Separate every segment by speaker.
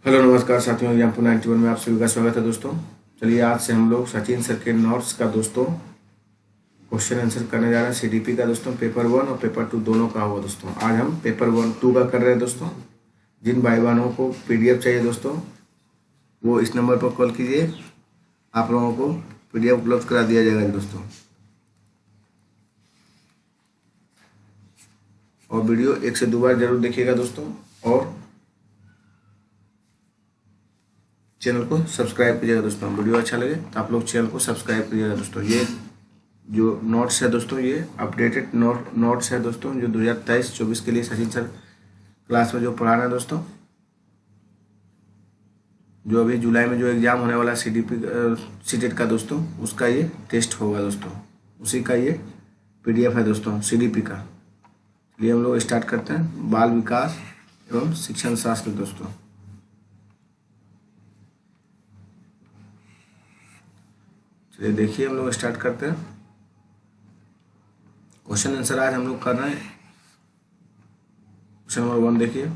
Speaker 1: Hello नमस्कार साथियों, example 91 में आप सभी का स्वागत है दोस्तों। चलिए आज से हम लोग सचिन सर के नोट्स का दोस्तों क्वेश्चन आंसर करने जा रहे हैं। सीडीपी का दोस्तों पेपर 1 और पेपर 2 दोनों का होगा दोस्तों। आज हम पेपर 1-2 का कर रहे हैं दोस्तों। जिन भाई बहनों को पीडीएफ चाहिए दोस्तों वो इस नंबर पर कॉल कीजिए, आप लोगों को पीडीएफ उपलब्ध करा दिया जाएगा दोस्तों। और वीडियो 1 से 2 बार जरूर देखिएगा दोस्तों, और चैनल को सब्सक्राइब कीजिएगा दोस्तों। वीडियो अच्छा लगे तो आप लोग चैनल को सब्सक्राइब कीजिएगा दोस्तों। ये जो नोट्स है दोस्तों, ये अपडेटेड नोट्स है दोस्तों, जो 2023-24 के लिए सचिन सर क्लास में जो पढ़ा रहे हैं दोस्तों। जो अभी जुलाई में जो एग्ज़ाम होने वाला सीडीपी सीटेट का दोस्तों, उसका ये टेस्ट होगा दोस्तों, उसी का ये पीडीएफ है दोस्तों सीडीपी का। चलिए हम लोग स्टार्ट करते हैं। बाल विकास एवं शिक्षण शास्त्र दोस्तों। चलिए देखिए हम लोग स्टार्ट करते हैं। क्वेश्चन आंसर आज हम लोग कर रहे हैं। क्वेश्चन नंबर 1 देखिए,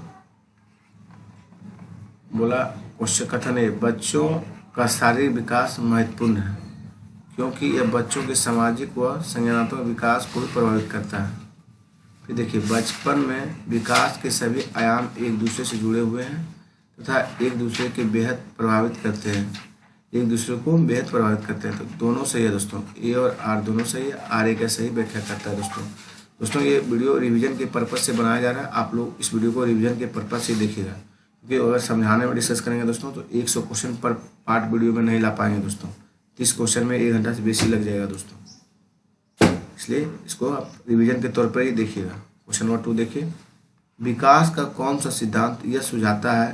Speaker 1: बोला क्वेश्चन कथन है, बच्चों का शारीरिक विकास महत्वपूर्ण है क्योंकि यह बच्चों के सामाजिक व संज्ञानात्मक विकास को भी प्रभावित करता है। फिर देखिए, बचपन में विकास के सभी आयाम एक दूसरे से जुड़े हुए हैं तथा एक दूसरे के बेहद प्रभावित करते हैं, एक दूसरे को बेहद प्रभावित करते हैं। तो दोनों सही है दोस्तों, ए और आर दोनों सही है। आर ए का सही व्याख्या करता है दोस्तों। ये वीडियो रिवीजन के पर्पज से बनाया जा रहा है। आप लोग इस वीडियो को रिवीजन के पर्पज से देखिएगा, क्योंकि अगर समझाने में डिस्कस करेंगे दोस्तों तो 100 क्वेश्चन पर पार्ट वीडियो में नहीं ला पाएंगे दोस्तों। 30 क्वेश्चन में 1 घंटा से बेसी लग जाएगा दोस्तों, इसलिए इसको आप रिविजन के तौर पर ही देखिएगा। क्वेश्चन नंबर 2 देखिए, विकास का कौन सा सिद्धांत यह सुझाता है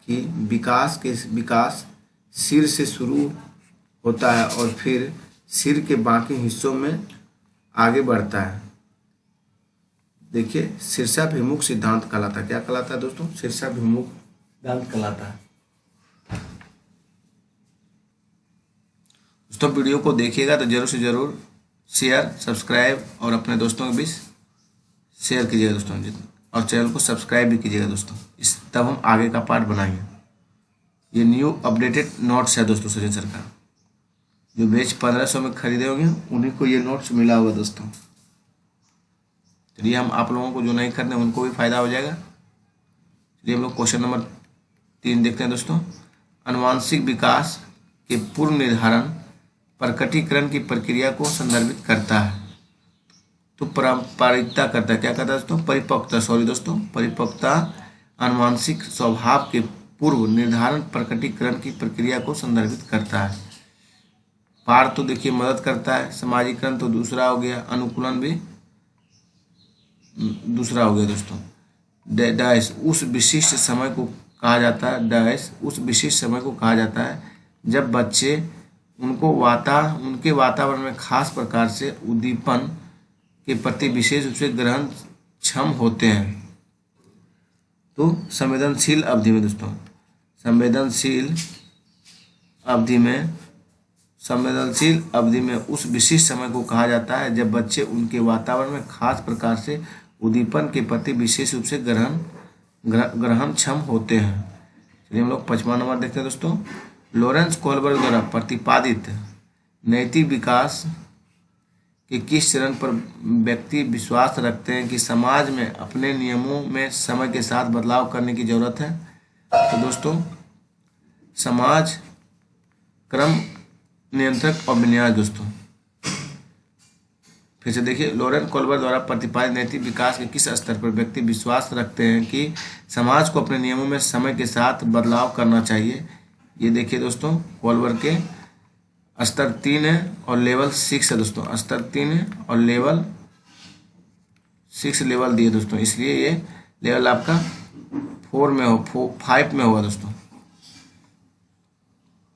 Speaker 1: कि विकास सिर से शुरू होता है और फिर सिर के बाकी हिस्सों में आगे बढ़ता है। देखिए, शीर्षाभिमुख सिद्धांत कहलाता है। क्या कहलाता है दोस्तों? शीर्षाभिमुख सिद्धांत कहलाता है दोस्तों। वीडियो को देखिएगा तो जरूर से जरूर शेयर, सब्सक्राइब और अपने दोस्तों के बीच शेयर कीजिएगा दोस्तों, और चैनल को सब्सक्राइब भी कीजिएगा दोस्तों। तब हम आगे का पार्ट बनाएंगे। ये न्यू अपडेटेड नोट्स है दोस्तों सचिन सर का, जो बैच 1500 में खरीदे होंगे उन्हीं को ये नोट्स मिला होगा दोस्तों। चलिए हम आप लोगों को जो नहीं खरीदे उनको भी फायदा हो जाएगा। चलिए हम लोग क्वेश्चन नंबर 3 देखते हैं दोस्तों। आनुवंशिक विकास के पूर्व निर्धारण प्रकटीकरण की प्रक्रिया को संदर्भित करता है। तो पारंपरिकता करता है। क्या करता है दोस्तों? परिपक्वता आनुवंशिक स्वभाव के पूर्व निर्धारण प्रकटीकरण की प्रक्रिया को संदर्भित करता है। पार तो देखिए मदद करता है, समाजीकरण तो दूसरा हो गया, अनुकूलन भी दूसरा हो गया दोस्तों। डैश उस विशिष्ट समय को कहा जाता है जब बच्चे उनके वातावरण में खास प्रकार से उद्दीपन के प्रति विशेष रूप से ग्रहण क्षम होते हैं। तो संवेदनशील अवधि में दोस्तों, संवेदनशील अवधि में उस विशिष्ट समय को कहा जाता है जब बच्चे उनके वातावरण में खास प्रकार से उद्दीपन के प्रति विशेष रूप से ग्रहण क्षम होते हैं। चलिए हम लोग 5वां नंबर देखते हैं दोस्तों। लॉरेंस कोहलबर्ग द्वारा प्रतिपादित नैतिक विकास कि किस चरण पर व्यक्ति विश्वास रखते हैं कि समाज में अपने नियमों में समय के साथ बदलाव करने की जरूरत है। तो दोस्तों, समाज क्रम नियंत्रक और विन्यास दोस्तों। फिर से देखिए, लॉरेंस कोहलबर्ग द्वारा प्रतिपादित नैतिक विकास के किस स्तर पर व्यक्ति विश्वास रखते हैं कि समाज को अपने नियमों में समय के साथ बदलाव करना चाहिए। ये देखिए दोस्तों, कोहलबर्ग के स्तर 3 है और लेवल 6 है दोस्तों। स्तर 3 है और लेवल 6 लेवल दिए दोस्तों, इसलिए ये लेवल आपका 5 में होगा दोस्तों।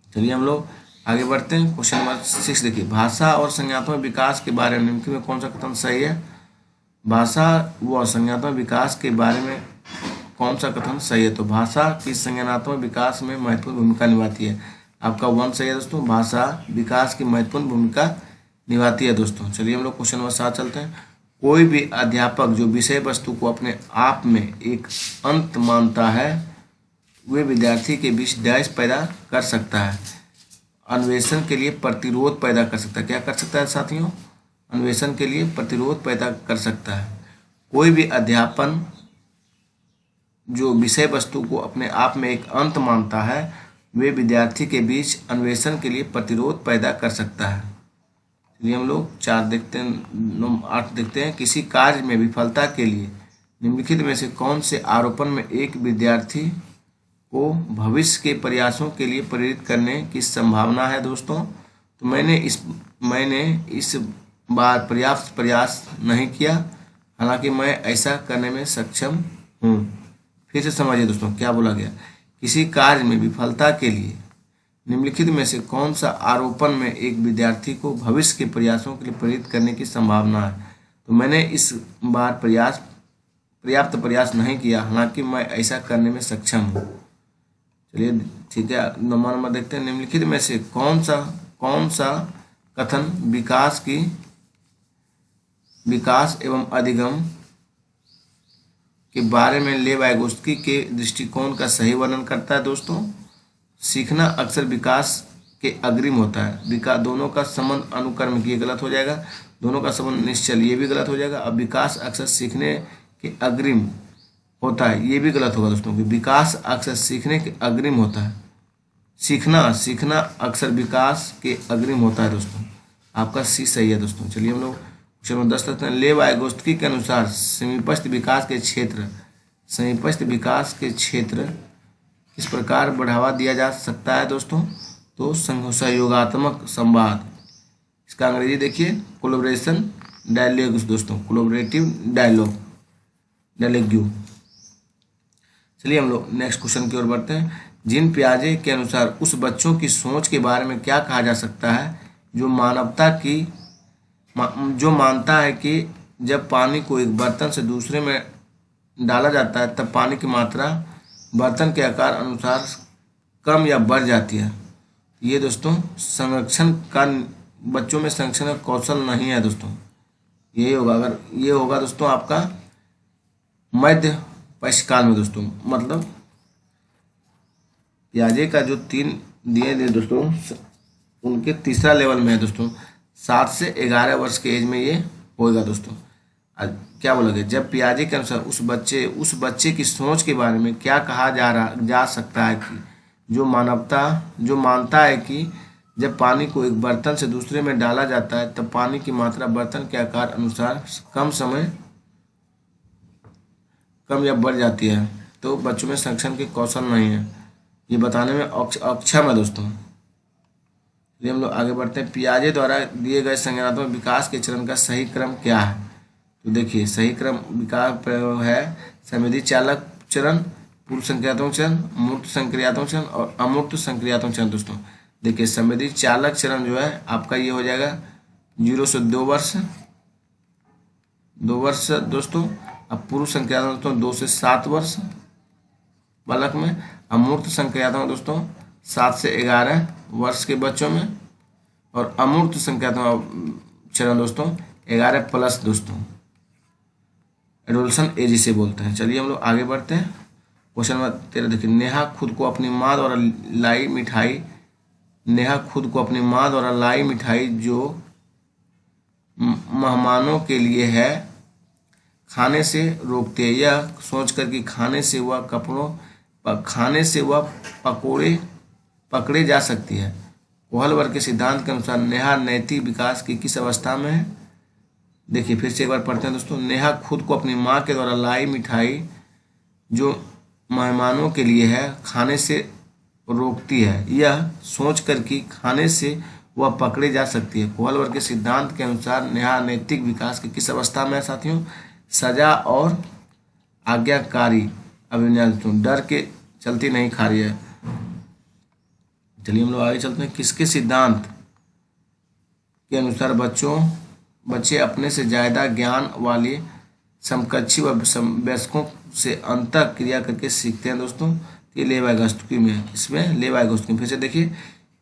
Speaker 1: चलिए हम लोग आगे बढ़ते हैं। क्वेश्चन नंबर 6 देखिए, भाषा और संज्ञानात्मक विकास के बारे में निम्नलिखित में कौन सा कथन सही है? भाषा व संज्ञानात्मक विकास के बारे में कौन सा कथन सही है? तो भाषा की संज्ञानात्मक विकास में महत्वपूर्ण भूमिका निभाती है। आपका 1 सही है दोस्तों। भाषा विकास की महत्वपूर्ण भूमिका निभाती है दोस्तों। चलिए हम लोग क्वेश्चन नंबर 7 चलते हैं। कोई भी अध्यापक जो विषय वस्तु को अपने आप में एक अंत मानता है वे विद्यार्थी के बीच डैश पैदा कर सकता है, अन्वेषण के लिए प्रतिरोध पैदा कर सकता है। क्या कर सकता है साथियों? अन्वेषण के लिए प्रतिरोध पैदा कर सकता है। कोई भी अध्यापन जो विषय वस्तु को अपने आप में एक अंत मानता है, वे विद्यार्थी के बीच अन्वेषण के लिए प्रतिरोध पैदा कर सकता है। चलिए हम लोग 8 देखते हैं। किसी कार्य में विफलता के लिए निम्नलिखित में से कौन से आरोपण में एक विद्यार्थी को भविष्य के प्रयासों के लिए प्रेरित करने की संभावना है दोस्तों? तो मैंने इस बार पर्याप्त प्रयास नहीं किया, हालांकि मैं ऐसा करने में सक्षम हूँ। फिर से समझिए दोस्तों क्या बोला गया। किसी कार्य में विफलता के लिए निम्नलिखित में से कौन सा आरोपण में एक विद्यार्थी को भविष्य के प्रयासों के लिए प्रेरित करने की संभावना है? तो मैंने इस बार पर्याप्त प्रयास नहीं किया, हालांकि मैं ऐसा करने में सक्षम हूँ। चलिए ठीक है, नंबर देखते हैं। निम्नलिखित में से कौन सा कथन विकास एवं अधिगम के बारे में लेव वाइगोत्स्की के दृष्टिकोण का सही वर्णन करता है दोस्तों? सीखना अक्सर विकास के अग्रिम होता है। दोनों का संबंध अनुक्रम, ये गलत हो जाएगा। दोनों का संबंध निश्चल, ये भी गलत हो जाएगा। अब विकास अक्सर सीखने के अग्रिम होता है, ये भी गलत होगा दोस्तों, कि विकास अक्सर सीखने के अग्रिम होता है। सीखना अक्सर विकास के अग्रिम होता है दोस्तों। आपका सी सही है दोस्तों। चलिए हम लोग क्वेश्चन नंबर 10 तक हैं। लेव वाइगोत्स्की के अनुसार समीपस्थ विकास के क्षेत्र किस प्रकार बढ़ावा दिया जा सकता है दोस्तों? तो सहयोगात्मक संवाद, इसका अंग्रेजी देखिए कोलैबोरेशन डायलॉग्स दोस्तों, कोलैबोरेटिव डायलॉग। चलिए हम लोग नेक्स्ट क्वेश्चन की ओर बढ़ते हैं। जीन पियाजे के अनुसार उस बच्चों की सोच के बारे में क्या कहा जा सकता है जो मानता है कि जब पानी को एक बर्तन से दूसरे में डाला जाता है तब पानी की मात्रा बर्तन के आकार अनुसार कम या बढ़ जाती है। ये दोस्तों बच्चों में संरक्षण का कौशल नहीं है दोस्तों। यही होगा, अगर ये होगा दोस्तों आपका मध्य पश्चिकाल में दोस्तों, मतलब पियाजे का जो 3 दिए थे दोस्तों, उनके तीसरा लेवल में है दोस्तों। 7 से 11 वर्ष के एज में ये होगा दोस्तों। क्या बोला गया? जब पियाजे के अनुसार उस बच्चे की सोच के बारे में क्या कहा जा सकता है कि जो मानता है कि जब पानी को एक बर्तन से दूसरे में डाला जाता है तब पानी की मात्रा बर्तन के आकार अनुसार कम या बढ़ जाती है, तो बच्चों में संरक्षण के कौशल नहीं है, ये बताने में अक्षम है दोस्तों। हम लोग आगे बढ़ते हैं। पियाजे द्वारा दिए गए संज्ञानात्मक विकास के चरण का सही क्रम क्या है? तो देखिए सही क्रम विकास है संवेदी चालक चरण, पूर्व संक्रियात्मक चरण, मूर्त संक्रियात्मक चरण और अमूर्त संक्रियात्मक चरण दोस्तों। देखिए संवेदी चालक चरण जो है आपका ये हो जाएगा 0 से 2 वर्ष दोस्तों। अब पूर्व संक्रियात्मक दोस्तों 2 से 7 वर्ष बालक में। अमूर्त संक्रियात्मक दोस्तों 7 से 11 वर्ष के बच्चों में। और अमूर्त संक्रियात्मक चरण दोस्तों 11 प्लस दोस्तों, एडोलसन एज इसे बोलते हैं। चलिए हम लोग आगे बढ़ते हैं। क्वेश्चन नंबर 13 देखिए। नेहा खुद को अपनी माँ द्वारा लाई मिठाई जो मेहमानों के लिए है खाने से रोकते हैं, यह सोचकर कि खाने से वह पकड़े जा सकती है। कोहलवर के सिद्धांत के अनुसार नेहा नैतिक विकास की किस अवस्था में है? देखिए फिर से एक बार पढ़ते हैं दोस्तों। नेहा खुद को अपनी माँ के द्वारा लाई मिठाई जो मेहमानों के लिए है खाने से रोकती है, यह सोचकर कि खाने से वह पकड़े जा सकती है। कोहलवर के सिद्धांत के अनुसार नेहा नैतिक विकास की किस अवस्था में है साथियों? सजा और आज्ञाकारी अभिविन्यास, डर के चलती नहीं खा रही है। चलिए हम लोग आगे चलते हैं। किसके सिद्धांत के अनुसार बच्चे अपने से ज़्यादा ज्ञान वाले समकक्षी व वयस्कों से अंतः क्रिया करके सीखते हैं दोस्तों? ये लेव वाइगोत्स्की में है। इसमें लेव वाइगोत्स्की फिर से देखिए।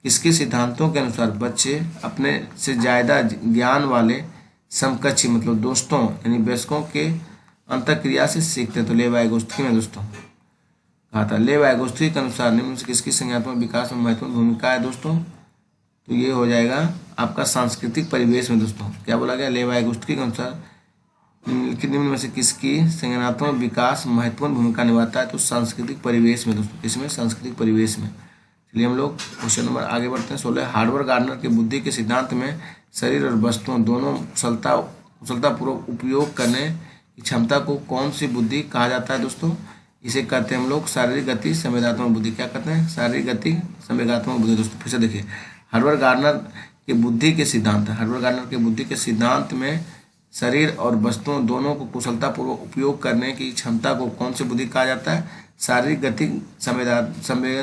Speaker 1: किसके सिद्धांतों के अनुसार बच्चे अपने से ज़्यादा ज्ञान वाले समकक्षी मतलब दोस्तों यानी वयस्कों के अंतः क्रिया से सीखते हैं? तो लेव वाइगोत्स्की में दोस्तों। कहा था। लेव वाइगोत्स्की के अनुसार निम्न से किसकी संज्ञानात्मक विकास में महत्वपूर्ण भूमिका है दोस्तों? तो ये हो जाएगा आपका सांस्कृतिक परिवेश में दोस्तों। क्या बोला गया? लेव वाइगोत्स्की के अनुसार निम्न में से किसकी संज्ञानात्मक विकास महत्वपूर्ण भूमिका निभाता है? तो सांस्कृतिक परिवेश में दोस्तों। किसमें? सांस्कृतिक परिवेश में। चलिए हम लोग क्वेश्चन नंबर आगे बढ़ते हैं। 16 हार्वर्ड गार्डनर के बुद्धि के सिद्धांत में शरीर और वस्तुओं दोनों कुशलतापूर्वक उपयोग करने की क्षमता को कौन सी बुद्धि कहा जाता है दोस्तों? इसे कहते हैं हम लोग शारीरिक गति संवेगात्मक बुद्धि। क्या कहते हैं? शारीरिक गति संवेगात्मक बुद्धि दोस्तों। फिर से देखिए, हार्वर्ड गार्डनर के बुद्धि के सिद्धांत में शरीर और वस्तुओं दोनों को कुशलतापूर्वक उपयोग करने की क्षमता को कौन सी बुद्धि कहा जाता है? शारीरिक गति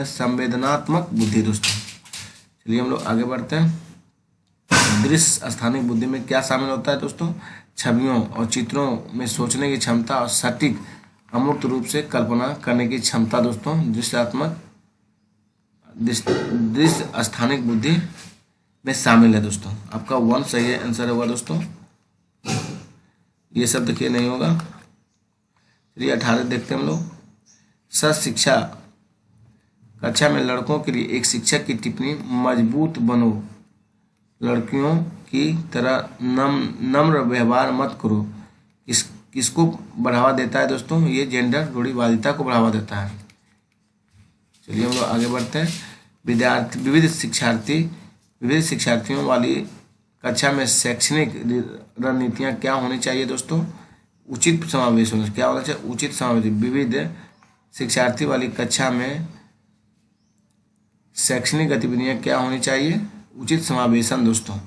Speaker 1: संवेदनात्मक बुद्धि दोस्तों। चलिए हम लोग आगे बढ़ते हैं। दृश्य स्थानिक बुद्धि में क्या शामिल होता है दोस्तों? छवियों और चित्रों में सोचने की क्षमता और सटीक अमूर्त रूप से कल्पना करने की क्षमता दोस्तों दृश्य स्थानिक बुद्धि में शामिल है दोस्तों। आपका 1 सही आंसर होगा दोस्तों। ये सब देखिए नहीं होगा। चलिए 18 देखते हैं हम लोग। शिक्षा कक्षा में लड़कों के लिए एक शिक्षक की टिप्पणी मजबूत बनो, लड़कियों की तरह नम्र व्यवहार मत करो, किसको बढ़ावा देता है दोस्तों? ये जेंडर रूढ़िवादिता को बढ़ावा देता है। चलिए हम लोग आगे बढ़ते हैं। विविध शिक्षार्थियों वाली कक्षा में शैक्षणिक रणनीतियाँ क्या होनी चाहिए दोस्तों? उचित समावेश होना। क्या होना चाहिए? उचित समावेश। विविध शिक्षार्थी वाली कक्षा में शैक्षणिक गतिविधियाँ क्या होनी चाहिए? उचित समावेशन दोस्तों।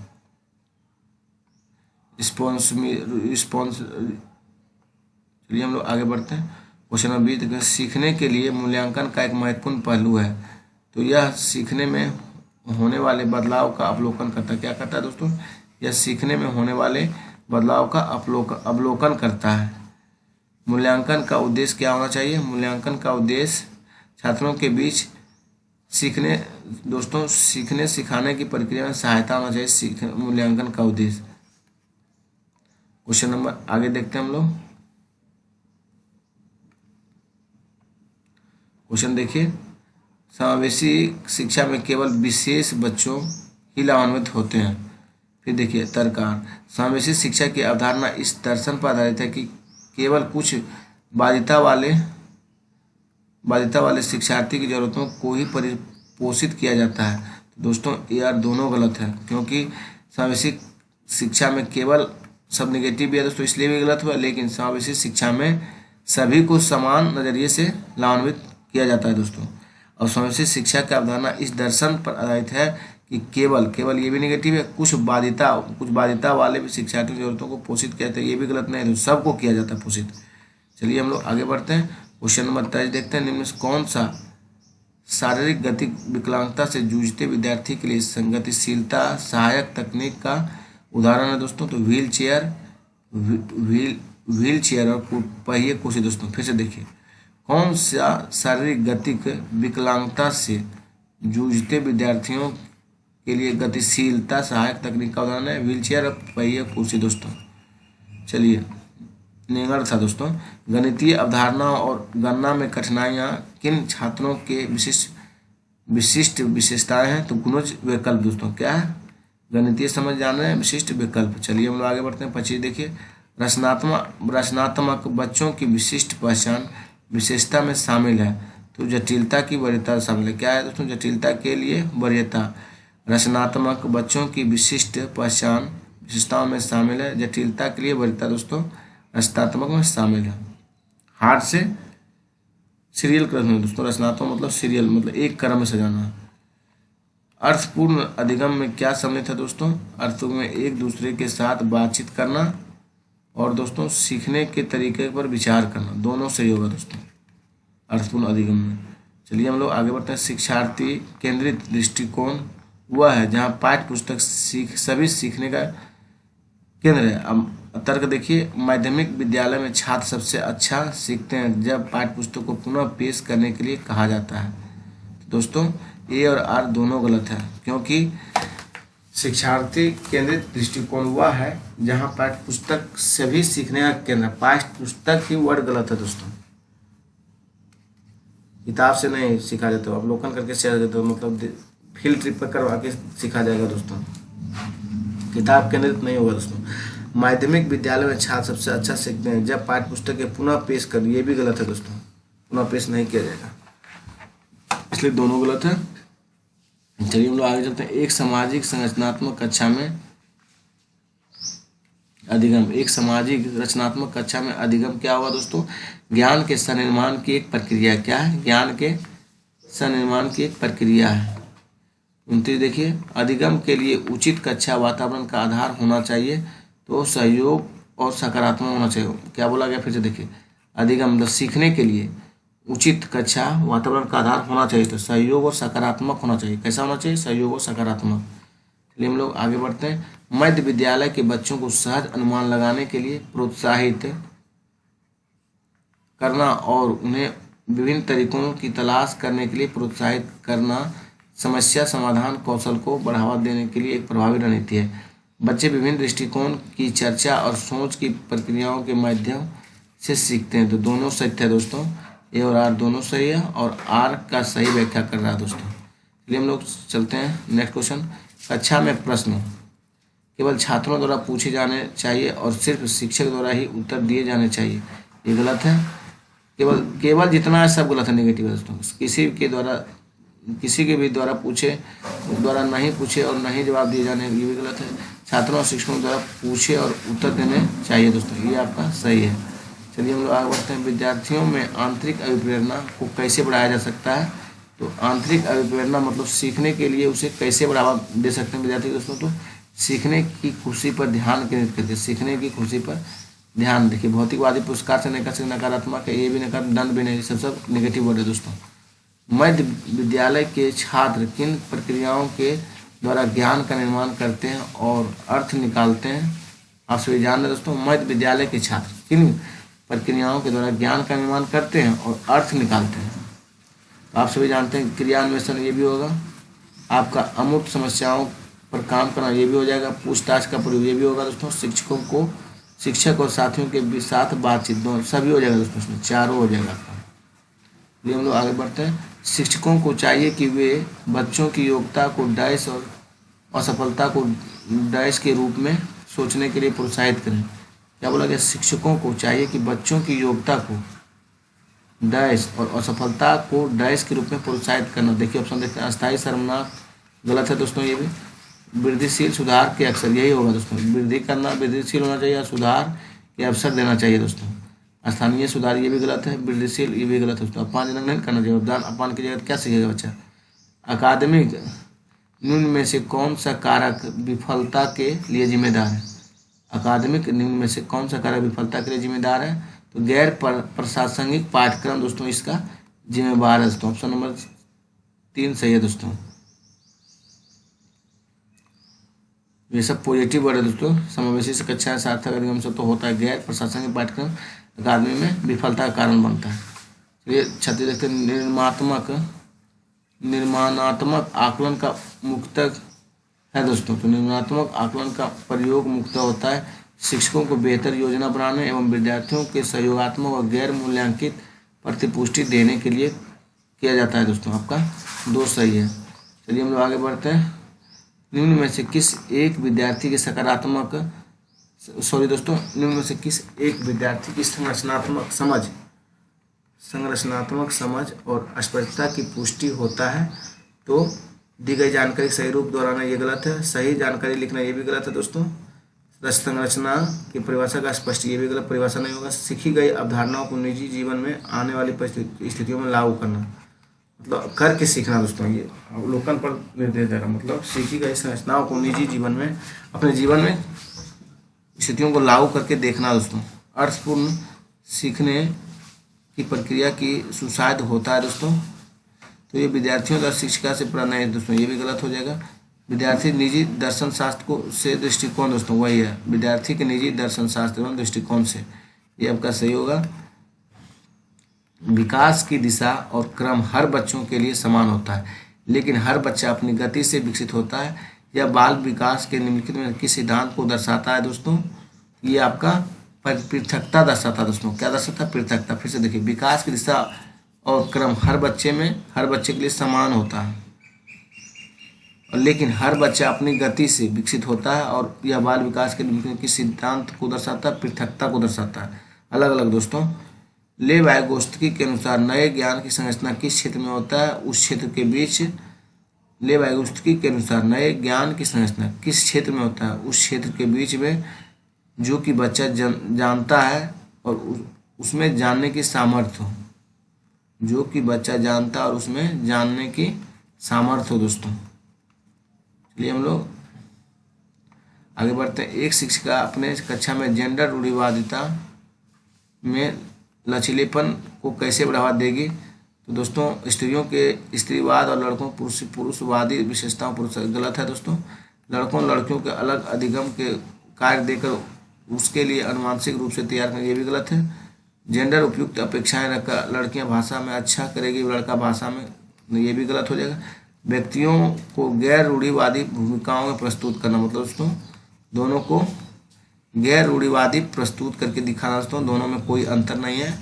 Speaker 1: चलिए हम लोग आगे बढ़ते हैं। क्वेश्चन नंबर 20 सीखने के लिए मूल्यांकन का एक महत्वपूर्ण पहलू है, तो यह सीखने में होने वाले बदलाव का अवलोकन करता है। क्या करता है दोस्तों? यह सीखने में होने वाले बदलाव का अवलोकन करता है। मूल्यांकन का उद्देश्य क्या होना चाहिए? मूल्यांकन का उद्देश्य छात्रों के बीच सीखने सिखाने की प्रक्रिया में सहायता होना चाहिए। मूल्यांकन का उद्देश्य। क्वेश्चन नंबर आगे देखते हैं हम लोग। क्वेश्चन देखिए, समावेशी शिक्षा में केवल विशेष बच्चों ही लाभान्वित होते हैं। फिर देखिए तर्ककार, समावेशी शिक्षा की अवधारणा इस दर्शन पर आधारित है कि केवल कुछ बाध्यता वाले शिक्षार्थी की जरूरतों को ही परिपोषित किया जाता है। तो दोस्तों यार दोनों गलत है, क्योंकि समावेशी शिक्षा में केवल सब नेगेटिव भी है दोस्तों, इसलिए भी गलत हुआ। लेकिन समावेशी शिक्षा में सभी को समान नजरिए से लाभान्वित किया जाता है दोस्तों। और समावेशी शिक्षा की अवधारणा इस दर्शन पर आधारित है कि केवल ये भी नेगेटिव है, कुछ बाध्यता वाले भी शिक्षार्थियों की जरूरतों को पोषित किया जाता है, ये भी गलत नहीं है, तो सबको किया जाता है पोषित। चलिए हम लोग आगे बढ़ते हैं। क्वेश्चन नंबर 23 देखते हैं। निम्न से कौन सा शारीरिक गति विकलांगता से जूझते विद्यार्थी के लिए संगतिशीलता सहायक तकनीक का उदाहरण है दोस्तों? तो व्हील चेयर और पहिए कुर्सी दोस्तों। फिर से देखिए, कौन सा शारीरिक गतिक विकलांगता से जूझते विद्यार्थियों के लिए गतिशीलता सहायक तकनीक का उदाहरण है? व्हील चेयर और पहिए कुर्सी दोस्तों। चलिए नेंगड़ था दोस्तों। गणितीय अवधारणा और गणना में कठिनाइयाँ किन छात्रों के विशिष्ट विशेषताएं हैं? तो गुणज विकल्प दोस्तों। क्या है? गणितीय समझ जान रहे हैं, विशिष्ट विकल्प। चलिए हम लोग आगे बढ़ते हैं। 25 देखिए, रचनात्मक बच्चों की विशिष्ट पहचान विशेषता में शामिल है, तो जटिलता की वरीयता शामिल है। क्या है दोस्तों? जटिलता के लिए वरीयता। रचनात्मक बच्चों की विशिष्ट पहचान विशेषताओं में शामिल है, जटिलता के लिए वरीयता दोस्तों रचनात्मक में शामिल है। हार्ड से सीरियल क्रम दोस्तों। रचनात्मक मतलब सीरियल, मतलब एक क्रम में सजाना। अर्थपूर्ण अधिगम में क्या सम्मिलित है दोस्तों? अर्थ में एक दूसरे के साथ बातचीत करना और दोस्तों सीखने के तरीके पर विचार करना, दोनों सही होगा दोस्तों अर्थपूर्ण अधिगम में। चलिए हम लोग आगे बढ़ते हैं। शिक्षार्थी केंद्रित दृष्टिकोण वह है जहाँ पाठ्य पुस्तक सभी सीखने का केंद्र है। अब तर्क देखिए, माध्यमिक विद्यालय में छात्र सबसे अच्छा सीखते हैं जब पाठ्य पुस्तक को पुनः पेश करने के लिए कहा जाता है। तो दोस्तों ए और आर दोनों गलत है, क्योंकि शिक्षार्थी केंद्रित दृष्टिकोण वह है जहां पाठ्य पुस्तक सभी सीखने का केंद्र। पाठ्य पुस्तक ही वर्ड गलत है दोस्तों। किताब से नहीं सिखा जाता, अवलोकन करके सिखा जाता है, मतलब फील्ड ट्रिप पर करवा के सिखा जाएगा दोस्तों, किताब केंद्रित नहीं होगा दोस्तों। माध्यमिक विद्यालय में छात्र सबसे अच्छा सीखते हैं जब पाठ्य पुस्तक के पुनः पेश कर, ये भी गलत है दोस्तों, पुनः पेश नहीं किया जाएगा, इसलिए दोनों गलत है। चलिए हम लोग आगे चलते हैं। एक सामाजिक संरचनात्मक कक्षा में अधिगम, एक सामाजिक रचनात्मक कक्षा में अधिगम क्या होगा दोस्तों? ज्ञान के सनिर्माण की एक प्रक्रिया। क्या है? ज्ञान के सनिर्माण की एक प्रक्रिया है। 29 देखिए, अधिगम के लिए उचित कक्षा वातावरण का आधार होना चाहिए, तो सहयोग और सकारात्मक होना चाहिए। क्या बोला गया फिर से देखिए, अधिगम मतलब सीखने के लिए उचित कक्षा वातावरण का आधार होना चाहिए, तो सहयोग और सकारात्मक होना चाहिए। कैसा होना चाहिए? सहयोग और सकारात्मक। चलिए हम लोग आगे बढ़ते हैं। मध्य विद्यालय के बच्चों को सहज अनुमान लगाने के लिए प्रोत्साहित करना और उन्हें विभिन्न तरीकों की तलाश करने के लिए प्रोत्साहित करना समस्या समाधान कौशल को बढ़ावा देने के लिए एक प्रभावी रणनीति है। बच्चे विभिन्न दृष्टिकोण की चर्चा और सोच की प्रक्रियाओं के माध्यम से सीखते हैं, तो दोनों सत्य है दोस्तों, ए और आर दोनों सही है, और आर का सही व्याख्या कर रहा है दोस्तों। चलिए हम लोग चलते हैं नेक्स्ट क्वेश्चन। कक्षा में प्रश्न केवल छात्रों द्वारा पूछे जाने चाहिए और सिर्फ शिक्षक द्वारा ही उत्तर दिए जाने चाहिए, ये गलत है। केवल केवल जितना है सब गलत है, नेगेटिव है दोस्तों। किसी के भी द्वारा नहीं पूछे और नहीं जवाब दिए जाने, ये भी गलत है। छात्रों और शिक्षकों द्वारा पूछे और उत्तर देने चाहिए दोस्तों, ये आपका सही है। चलिए हम लोग आगे बढ़ते हैं। विद्यार्थियों में आंतरिक अभिप्रेरणा को कैसे बढ़ाया जा सकता है? तो आंतरिक अभिप्रेरणा मतलब सीखने के लिए उसे कैसे बढ़ावा दे सकते हैं विद्यार्थी दोस्तों? तो सीखने की खुशी पर ध्यान केंद्रित करते हैं, सीखने की खुशी पर ध्यान। देखिए, भौतिकवादी पुरस्कार से नकारात्मक है, ये भी दंड भी नहीं, सब नेगेटिव वर्ड है दोस्तों। मध्य विद्यालय के छात्र किन प्रक्रियाओं के द्वारा ज्ञान का निर्माण करते हैं और अर्थ निकालते हैं? आप सभी जान रहे दोस्तों, मध्य विद्यालय के छात्र किन प्रक्रियाओं के द्वारा ज्ञान का निर्माण करते हैं और अर्थ निकालते हैं? तो आप सभी जानते हैं क्रियान्वेषण, ये भी होगा। आपका अमूर्त समस्याओं पर काम करना, ये भी हो जाएगा। पूछताछ का प्रयोग, ये भी होगा दोस्तों। शिक्षक और साथियों के साथ बातचीत, दोनों सभी हो जाएगा दोस्तों, इसमें चारों हो जाएगा आपका। ये हम लोग आगे बढ़ते हैं। शिक्षकों को चाहिए कि वे बच्चों की योग्यता को डैश और असफलता को डैश के रूप में सोचने के लिए प्रोत्साहित करें। क्या बोला गया? शिक्षकों को चाहिए कि बच्चों की योग्यता को डैश और असफलता को डैश के रूप में प्रोत्साहित करना। देखिए ऑप्शन देखते हैं, अस्थायी शर्मनाक, गलत है दोस्तों ये भी। वृद्धिशील सुधार के अवसर, यही होगा दोस्तों, वृद्धि करना, वृद्धिशील होना चाहिए, सुधार के अवसर देना चाहिए दोस्तों। स्थानीय सुधार, ये भी गलत है। वृद्धिशील, ये भी गलत है दोस्तों। अपमानजनक नहीं करना चाहिए, उपदान अपमान की जगह क्या सीखेगा बच्चा? अकादमिक निम्न में से कौन सा कारक विफलता के लिए जिम्मेदार है? अकादमिक निम्न में से कौन सा कारक विफलता के लिए जिम्मेदार है? तो गैर प्रशासनिक पाठ्यक्रम दोस्तों इसका जिम्मेवार है दोस्तों। ऑप्शन नंबर 3 सही है दोस्तों। ये सब पॉजिटिव वर्ड है दोस्तों। समावेशी से कक्षा सार्थक अधिगम से तो होता है। गैर प्रशासनिक पाठ्यक्रम अकादमी में विफलता का कारण बनता है। चलिए 36 देखते हैं। निर्माणात्मक आकलन का मुक्तक है दोस्तों, तो निर्माणात्मक आकलन का प्रयोग मुक्त होता है। शिक्षकों को बेहतर योजना बनाने एवं विद्यार्थियों के सहयोगात्मक और गैर मूल्यांकित प्रतिपुष्टि देने के लिए किया जाता है दोस्तों। आपका 2 सही है। चलिए हम लोग आगे बढ़ते हैं। निम्न में से किस एक विद्यार्थी की निम्न में से किस एक विद्यार्थी की संरचनात्मक समझ और स्पष्टता की पुष्टि होता है? तो दी गई जानकारी सही रूप दोहराना, ये गलत है। सही जानकारी लिखना, ये भी गलत है दोस्तों। संरचना की परिभाषा का स्पष्ट, ये भी गलत, परिभाषा नहीं होगा। सीखी गई अवधारणाओं को निजी जीवन में आने वाली स्थितियों में लागू करना, मतलब करके सीखना दोस्तों। ये अवलोकन पर निर्देश देना, मतलब सीखी गई संरचनाओं को निजी जीवन में, अपने जीवन में स्थितियों को लागू करके देखना दोस्तों। अर्थपूर्ण सीखने की प्रक्रिया की सुशायद होता है दोस्तों, तो ये विद्यार्थियों द्वारा शिक्षिका से प्रेरणा है दोस्तों, ये भी गलत हो जाएगा। विद्यार्थी निजी दर्शन शास्त्र को से दृष्टिकोण दोस्तों, वही है, विद्यार्थी के निजी दर्शन शास्त्र एवं दृष्टिकोण से, ये आपका सही होगा। विकास की दिशा और क्रम हर बच्चों के लिए समान होता है, लेकिन हर बच्चा अपनी गति से विकसित होता है। यह बाल विकास के निम्नलिखित में किस सिद्धांत को दर्शाता है दोस्तों? ये आपका पृथकता दर्शाता है दोस्तों। क्या दर्शाता है? पृथकता। फिर से देखिए, विकास की दिशा और क्रम हर बच्चे के लिए समान होता है, लेकिन हर बच्चा अपनी गति से विकसित होता है और यह बाल विकास के सिद्धांत को दर्शाता है, पृथकता को दर्शाता है, अलग अलग दोस्तों। ले वाइगोत्स्की के अनुसार नए ज्ञान की संरचना किस क्षेत्र में होता है, उस क्षेत्र के बीच ले वाइगोत्स्की के अनुसार नए ज्ञान की संरचना किस क्षेत्र में होता है, उस क्षेत्र के बीच में जो कि बच्चा जानता है और उसमें जानने की सामर्थ्य हो, जो कि बच्चा जानता है और उसमें जानने की सामर्थ्य हो दोस्तों। चलिए हम लोग आगे बढ़ते हैं। एक शिक्षिका अपने कक्षा में जेंडर रूढ़िवादिता में लचीलेपन को कैसे बढ़ावा देगी? तो दोस्तों स्त्रियों के स्त्रीवाद और लड़कों पुरुषवादी विशेषताओं गलत है दोस्तों। लड़कों लड़कियों के अलग अधिगम के कार्य देकर उसके लिए अनुवांशिक रूप से तैयार करना, ये भी गलत है। जेंडर उपयुक्त अपेक्षाएं रखकर लड़कियां भाषा में अच्छा करेगी, लड़का भाषा में, ये भी गलत हो जाएगा। व्यक्तियों को गैर रूढ़िवादी भूमिकाओं में प्रस्तुत करना, मतलब दोस्तों दोनों को गैर रूढ़िवादी प्रस्तुत करके दिखाना दोस्तों, दोनों में कोई अंतर नहीं है।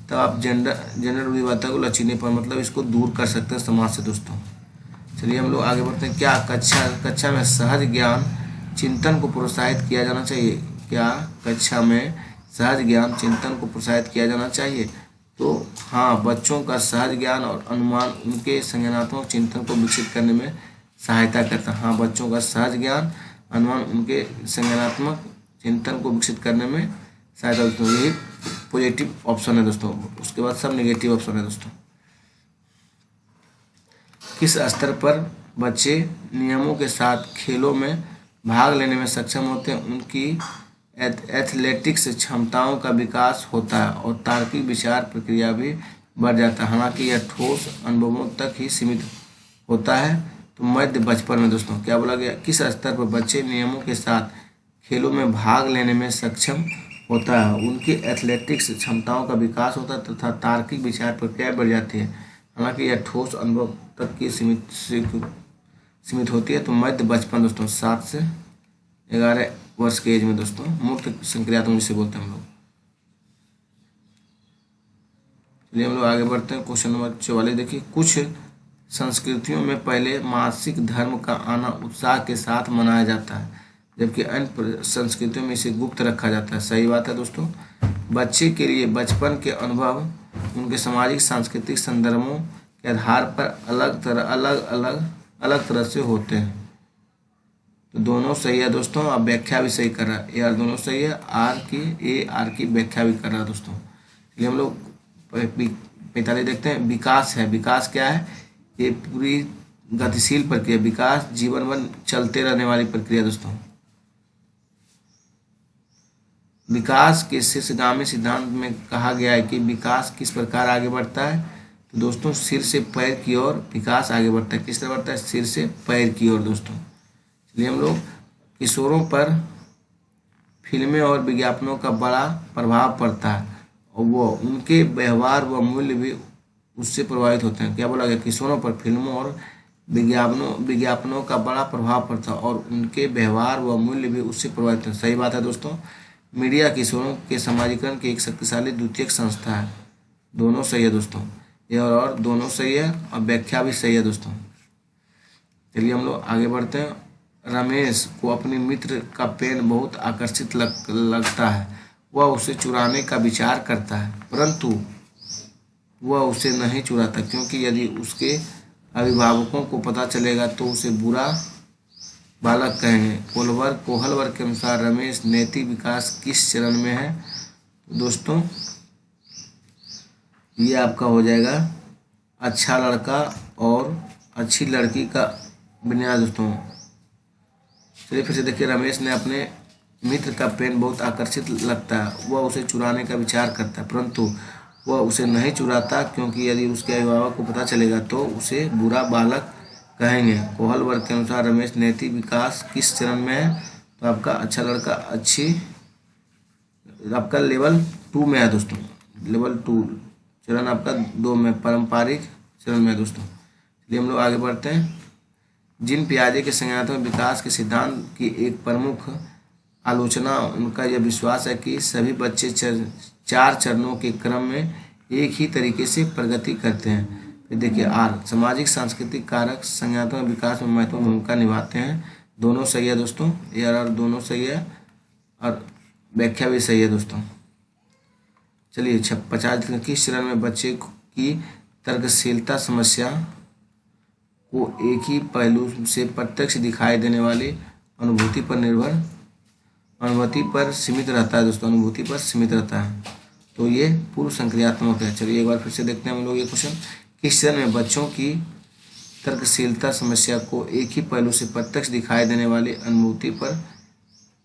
Speaker 1: तब आप जेंडर रूढ़िवादिता को लचीलेपन मतलब इसको दूर कर सकते हैं समाज से दोस्तों। चलिए हम लोग आगे बढ़ते हैं। क्या कक्षा में सहज ज्ञान चिंतन को प्रोत्साहित किया जाना चाहिए? क्या कक्षा में सहज ज्ञान चिंतन को प्रोत्साहित किया जाना चाहिए? तो हाँ, बच्चों का सहज ज्ञान और अनुमान उनके संज्ञानात्मक चिंतन को विकसित करने में सहायता करता है। हाँ, बच्चों का सहज ज्ञान अनुमान उनके संज्ञानात्मक चिंतन को विकसित करने में सहायता दोस्तों, यही पॉजिटिव ऑप्शन है दोस्तों। उसके बाद सब नेगेटिव ऑप्शन है दोस्तों। किस स्तर पर बच्चे नियमों के साथ खेलों में भाग लेने में सक्षम होते हैं, उनकी एथलेटिक्स क्षमताओं का विकास होता है और तार्किक विचार प्रक्रिया भी बढ़ जाता है। हालांकि यह ठोस अनुभवों तक ही सीमित होता है। तो मध्य बचपन में दोस्तों क्या बोला गया? किस स्तर पर बच्चे नियमों के साथ खेलों में भाग लेने में सक्षम होता है, उनकी एथलेटिक्स क्षमताओं का विकास होता है तथा तार्किक विचार प्रक्रिया बढ़ जाती है। हालांकि यह ठोस अनुभव तक की सीमित होती है। तो मध्य बचपन दोस्तों 7 से 11 वर्ष के एज में दोस्तों, मूर्त संक्रियात्मक जिसे बोलते हैं हम लोग। चलिए हम लोग आगे बढ़ते हैं। क्वेश्चन नंबर 44 देखिए। कुछ संस्कृतियों में पहले मासिक धर्म का आना उत्साह के साथ मनाया जाता है, जबकि अन्य संस्कृतियों में इसे गुप्त रखा जाता है। सही बात है दोस्तों। बच्चे के लिए बचपन के अनुभव उनके सामाजिक सांस्कृतिक संदर्भों के आधार पर अलग तरह से होते हैं। तो दोनों सही है दोस्तों। अब व्याख्या भी सही कर रहा है, यार दोनों सही है। आर की व्याख्या भी कर रहा है दोस्तों। चलिए हम लोग 45 देखते हैं। विकास है, विकास क्या है? ये पूरी गतिशील प्रक्रिया, विकास जीवन भर चलते रहने वाली प्रक्रिया दोस्तों। विकास के शीर्षगामी सिद्धांत में कहा गया है कि विकास किस प्रकार आगे बढ़ता है? तो दोस्तों सिर से पैर की ओर विकास आगे बढ़ता है। किस तरह बढ़ता है? सिर से पैर की ओर दोस्तों। चलिए हम लोग किशोरों पर फिल्में और विज्ञापनों का बड़ा प्रभाव पड़ता है और वो उनके व्यवहार व मूल्य भी उससे प्रभावित होते हैं। क्या बोला गया? किशोरों पर फिल्मों और विज्ञापनों का बड़ा प्रभाव पड़ता है और उनके व्यवहार व मूल्य भी उससे प्रभावित होते हैं। सही बात है दोस्तों। मीडिया किशोरों के समाजीकरण की एक शक्तिशाली द्वितीयक संस्था है। दोनों सही है दोस्तों, ये और दोनों सही है और व्याख्या भी सही है दोस्तों। चलिए हम लोग आगे बढ़ते हैं। रमेश को अपने मित्र का पेन बहुत आकर्षित लगता है। वह उसे चुराने का विचार करता है, परंतु वह उसे नहीं चुराता क्योंकि यदि उसके अभिभावकों को पता चलेगा तो उसे बुरा बालक कहेंगे। कोहलवर्ग के अनुसार रमेश नैतिक विकास किस चरण में है? तो दोस्तों ये आपका हो जाएगा अच्छा लड़का और अच्छी लड़की का विन्यास दोस्तों। चलिए फिर से देखिए। रमेश ने अपने मित्र का पेन बहुत आकर्षित लगता है। वह उसे चुराने का विचार करता है, परंतु वह उसे नहीं चुराता क्योंकि यदि उसके अभिभावक को पता चलेगा तो उसे बुरा बालक कहेंगे। कोहलवर्ग के अनुसार रमेश नैतिक विकास किस चरण में है? तो आपका अच्छा लड़का आपका लेवल 2 में है दोस्तों। लेवल 2 चरण आपका 2 में, पारंपरिक चरण में है दोस्तों। चलिए हम लोग आगे बढ़ते हैं। जीन पियाजे के संज्ञानात्मक विकास के सिद्धांत की एक प्रमुख आलोचना उनका यह विश्वास है कि सभी बच्चे 4 चरणों के क्रम में एक ही तरीके से प्रगति करते हैं। फिर देखिए आर, सामाजिक सांस्कृतिक कारक संज्ञानात्मक विकास में महत्वपूर्ण भूमिका निभाते हैं। दोनों सही है दोस्तों, ए और आर दोनों सही है और व्याख्या भी सही है दोस्तों। चलिए 50 किस चरण में बच्चे की तर्कशीलता समस्या को एक ही पहलू से प्रत्यक्ष दिखाई देने वाली अनुभूति पर सीमित रहता है दोस्तों, अनुभूति पर सीमित रहता है। तो ये पूर्व संक्रियात्मक है। चलिए एक बार फिर से देखते हैं हम लोग ये क्वेश्चन। किस चरण में बच्चों की तर्कशीलता समस्या को एक ही पहलू से प्रत्यक्ष दिखाई देने वाली अनुभूति पर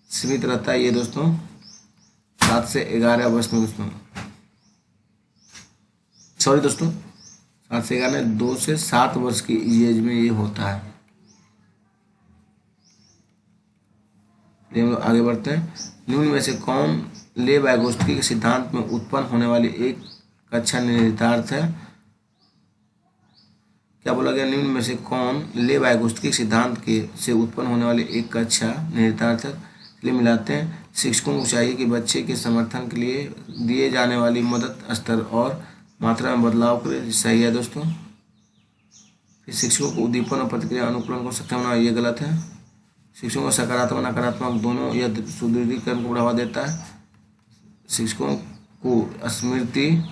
Speaker 1: सीमित रहता है? ये दोस्तों 7 से 11 वर्ष में दोस्तों, सॉरी दोस्तों 7 से 11 2 से 7 वर्ष की एज में ये होता है। हम लोग आगे बढ़ते हैं। निम्न में से कौन ले वाइगोत्स्की के सिद्धांत में उत्पन्न होने वाली एक कक्षा निहितार्थ है? क्या बोला गया? निम्न में से कौन ले वाइगोत्स्की के सिद्धांत के से उत्पन्न होने वाली एक कक्षा निहितार्थ लिए मिलाते हैं? शिक्षकों को चाहिए कि बच्चे के समर्थन के लिए दिए जाने वाली मदद स्तर और मात्रा में बदलाव करें। सही है दोस्तों। फिर शिक्षकों को उद्दीपन और प्रतिक्रिया अनुकूलन को सक्षम बनाना, ये गलत है। शिक्षकों को सकारात्मक नकारात्मक दोनों यह सुदृढ़ीकरण को बढ़ावा देता है। शिक्षकों को स्मृति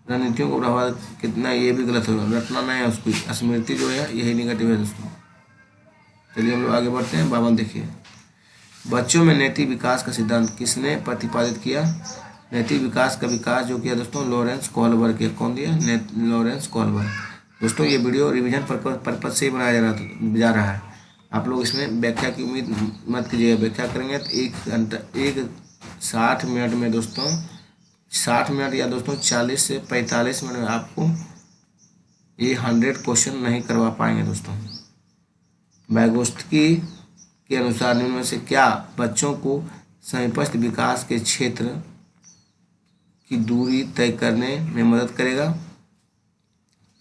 Speaker 1: रणनीतियों को बढ़ावा कितना, ये भी गलत होगा, रटना नहीं है उसको, स्मृति जो है यही निगेटिव है दोस्तों। चलिए हम लोग आगे बढ़ते हैं। 52 देखिए, बच्चों में नैतिक विकास का सिद्धांत किसने प्रतिपादित किया? नैतिक विकास का विकास जो किया दोस्तों लॉरेंस कोहलबर्ग के। कौन दिया? Lawrence Kohlberg. दोस्तों ये वीडियो रिवीजन पर्पज से ही बनाया जा रहा है। आप लोग इसमें व्याख्या की उम्मीद मत कीजिएगा, व्याख्या करेंगे तो 1 घंटा 60 मिनट में दोस्तों 60 मिनट या दोस्तों 40 से 45 मिनट में आपको ये 100 क्वेश्चन नहीं करवा पाएंगे दोस्तों। वाइगोत्स्की के अनुसार निम्न में से क्या बच्चों को समीपस्थ विकास के क्षेत्र की दूरी तय करने में मदद करेगा?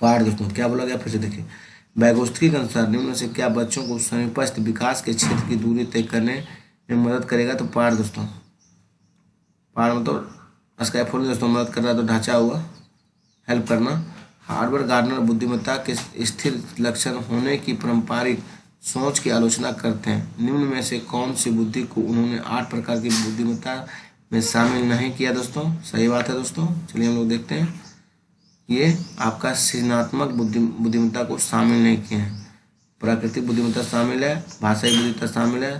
Speaker 1: पाठ दोस्तों क्या बोला गया फिर से देखिए। वाइगोत्स्की के अनुसार निम्न में से क्या बच्चों को समीपस्थ विकास के क्षेत्र की दूरी तय करने में मदद करेगा? तो पाठ दोस्तों, पाठ मतलब स्कैफोल्डिंग दोस्तों मदद कर रहा है, तो ढांचा हुआ हेल्प करना। हार्वर्ड गार्डनर बुद्धिमत्ता के स्थिर लक्षण होने की पारंपरिक सोच की आलोचना करते हैं। निम्न में से कौन सी बुद्धि को उन्होंने 8 प्रकार की बुद्धिमत्ता में शामिल नहीं किया? दोस्तों सही बात है दोस्तों। चलिए हम लोग देखते हैं। ये आपका सृजनात्मक बुद्धिमत्ता को शामिल नहीं किए हैं। प्राकृतिक बुद्धिमत्ता शामिल है, भाषाई बुद्धिमत्ता शामिल है,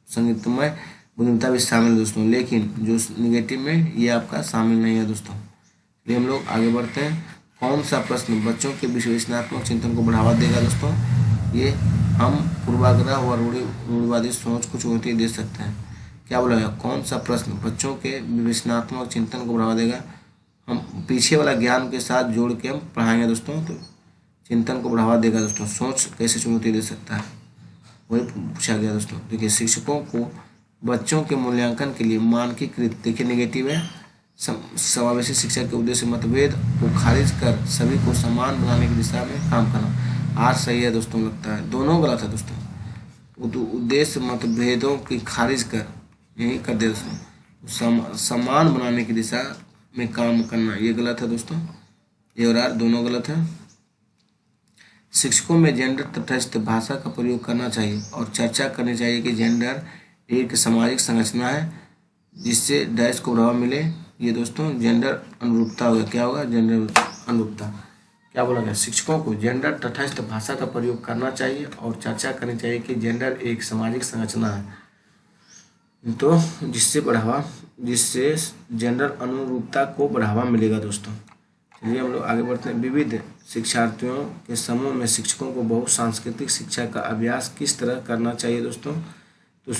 Speaker 1: संगीतमय बुद्धिमत्ता भी शामिल है दोस्तों, लेकिन जो निगेटिव में ये आपका शामिल नहीं है दोस्तों। चलिए हम लोग आगे बढ़ते हैं। कौन सा प्रश्न बच्चों के विश्लेषणात्मक चिंतन को बढ़ावा देगा? दोस्तों ये हम पूर्वाग्रह व रूढ़िवादी सोच को चुनौती दे सकते हैं। क्या बोला गया? कौन सा प्रश्न बच्चों के विश्लेषणात्मक चिंतन को बढ़ावा देगा? हम पीछे वाला ज्ञान के साथ जोड़ के हम पढ़ाएंगे दोस्तों, तो चिंतन को बढ़ावा देगा दोस्तों। सोच कैसे चुनौती दे सकता है, वही पूछा गया दोस्तों। देखिए शिक्षकों को बच्चों के मूल्यांकन के लिए मानकीकृत, देखिए निगेटिव है, समावेशी शिक्षा के उद्देश्य मतभेद को खारिज कर सभी को समान बनाने की दिशा में काम करना। आज सही है दोस्तों, लगता है दोनों गलत है दोस्तों। उद्देश्य मतभेदों की खारिज कर यही कर दे दोस्तों, समान बनाने की दिशा में काम करना, ये गलत है दोस्तों। ये और आर दोनों गलत है। शिक्षकों में जेंडर तटस्थ भाषा का प्रयोग करना चाहिए और चर्चा करनी चाहिए कि जेंडर एक सामाजिक संरचना है जिससे डैश को बढ़ावा मिले। ये दोस्तों जेंडर अनुरूपता होगा। क्या होगा? जेंडर अनुरूपता। क्या बोला गया? शिक्षकों को जेंडर तटस्थ भाषा का प्रयोग करना चाहिए और चर्चा करनी चाहिए कि जेंडर एक सामाजिक संरचना है, तो जिससे जेंडर अनुरूपता को बढ़ावा मिलेगा दोस्तों। चलिए हम लोग आगे बढ़ते हैं। विविध शिक्षार्थियों के समूह में शिक्षकों को बहुसांस्कृतिक शिक्षा का अभ्यास किस तरह करना चाहिए दोस्तों? तो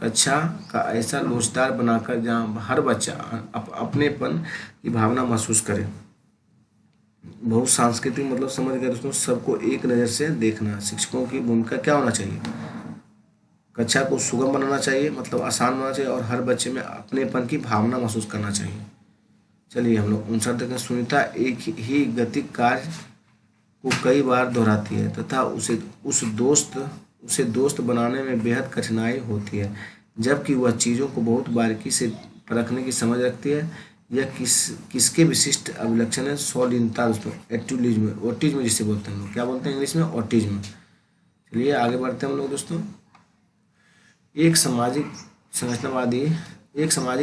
Speaker 1: कक्षा का ऐसा लोचदार बनाकर जहाँ हर बच्चा अपनेपन की भावना महसूस करे। बहुसांस्कृतिक मतलब समझ गए दोस्तों, सबको एक नज़र से देखना। शिक्षकों की भूमिका क्या होना चाहिए? कक्षा को सुगम बनाना चाहिए, मतलब आसान बनाना चाहिए, और हर बच्चे में अपनेपन की भावना महसूस करना चाहिए। चलिए हम लोग 59 देखें। सुनीता एक ही गतिक कार्य को कई बार दोहराती है तथा उसे दोस्त बनाने में बेहद कठिनाई होती है, जबकि वह चीज़ों को बहुत बारीकी से परखने की समझ रखती है। यह किसके विशिष्ट अभिलक्षण है? स्वाधीनता दोस्तों, एट्यूलिज्म, ऑटिज्म जिसे बोलते हैं, क्या बोलते हैं इंग्लिश में? ऑटिज्म। चलिए आगे बढ़ते हैं हम लोग दोस्तों। एक सामाजिक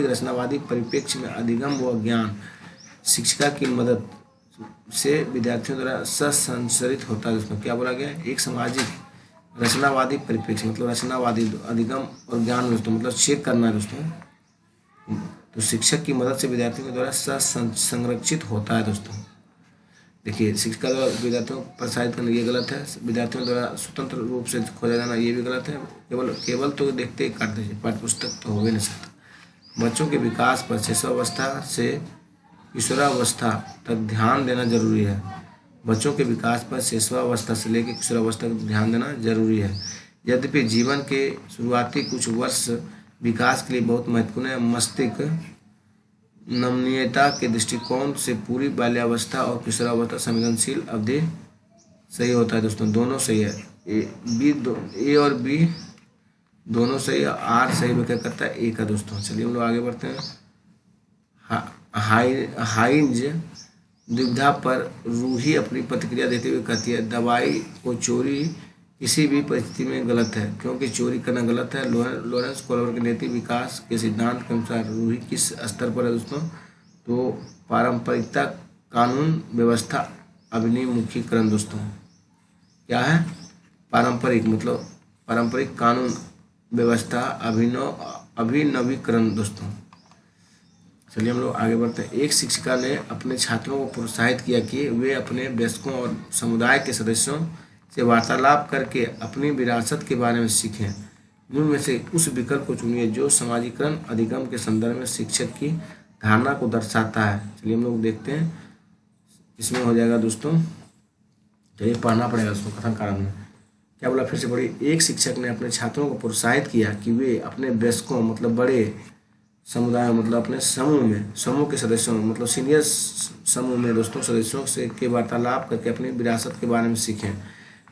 Speaker 1: रचनावादी परिप्रेक्ष्य में अधिगम व ज्ञान शिक्षिका की मदद से विद्यार्थियों द्वारा संचरित होता है दोस्तों। क्या बोला गया? एक सामाजिक रचनावादी परिप्रेक्ष्य मतलब रचनावादी अधिगम और ज्ञान दोस्तों मतलब चेक करना है दोस्तों, तो शिक्षक की मदद से विद्यार्थियों के द्वारा संरक्षित होता है दोस्तों। देखिए, शिक्षिका द्वारा विद्यार्थियों को प्रोत्साहित करना ये गलत है, विद्यार्थियों द्वारा स्वतंत्र रूप से खोजा जाना ये भी गलत है। केवल तो देखते ही काट दीजिए, पाठ्य पुस्तक तो हो ही नहीं सकता। बच्चों के विकास पर शिशुअवस्था से किशोरावस्था तक ध्यान देना जरूरी है। बच्चों के विकास पर शिशुअवस्था से लेकर किशोरावस्था तक ध्यान देना जरूरी है। यद्यपि जीवन के शुरुआती कुछ वर्ष विकास के लिए बहुत महत्वपूर्ण है। मस्तिष्क नमनीयता के दृष्टिकोण से पूरी बाल्यावस्था और किशोरावस्था संवेदनशील अवधि सही होता है दोस्तों, दोनों सही है। ए और बी दोनों सही है, आर सही में क्या करता है? ए का दोस्तों। चलिए हम लोग आगे बढ़ते हैं। हाइंज दुविधा पर रूही अपनी प्रतिक्रिया देते हुए कहती है, दवाई को चोरी किसी भी परिस्थिति में गलत है, क्योंकि चोरी करना गलत है। लॉरेंस कोल्बर के नैतिक विकास के सिद्धांत के अनुसार रूही किस स्तर पर है दोस्तों? तो पारंपरिकता, कानून व्यवस्था, अभिनिमुखीकरण दोस्तों। क्या है? पारंपरिक मतलब पारंपरिक, कानून व्यवस्था, अभिनवीकरण दोस्तों। चलिए हम लोग आगे बढ़ते हैं। एक शिक्षिका ने अपने छात्रों को प्रोत्साहित किया कि वे अपने वयस्कों और समुदाय के सदस्यों से वार्तालाप करके अपनी विरासत के बारे में सीखें। निम्न में से उस विकल्प को चुनिए जो समाजीकरण अधिगम के संदर्भ में शिक्षक की धारणा को दर्शाता है। चलिए हम लोग देखते हैं, इसमें हो जाएगा दोस्तों। चलिए पढ़ना पड़ेगा दोस्तों कथन कारण में। क्या बोला? फिर से पढ़िए। एक शिक्षक ने अपने छात्रों को प्रोत्साहित किया कि वे अपने वयस्कों मतलब बड़े समुदाय मतलब अपने समूह के सदस्यों मतलब सीनियर समूह में दोस्तों सदस्यों से के वार्तालाप करके अपनी विरासत के बारे में सीखें।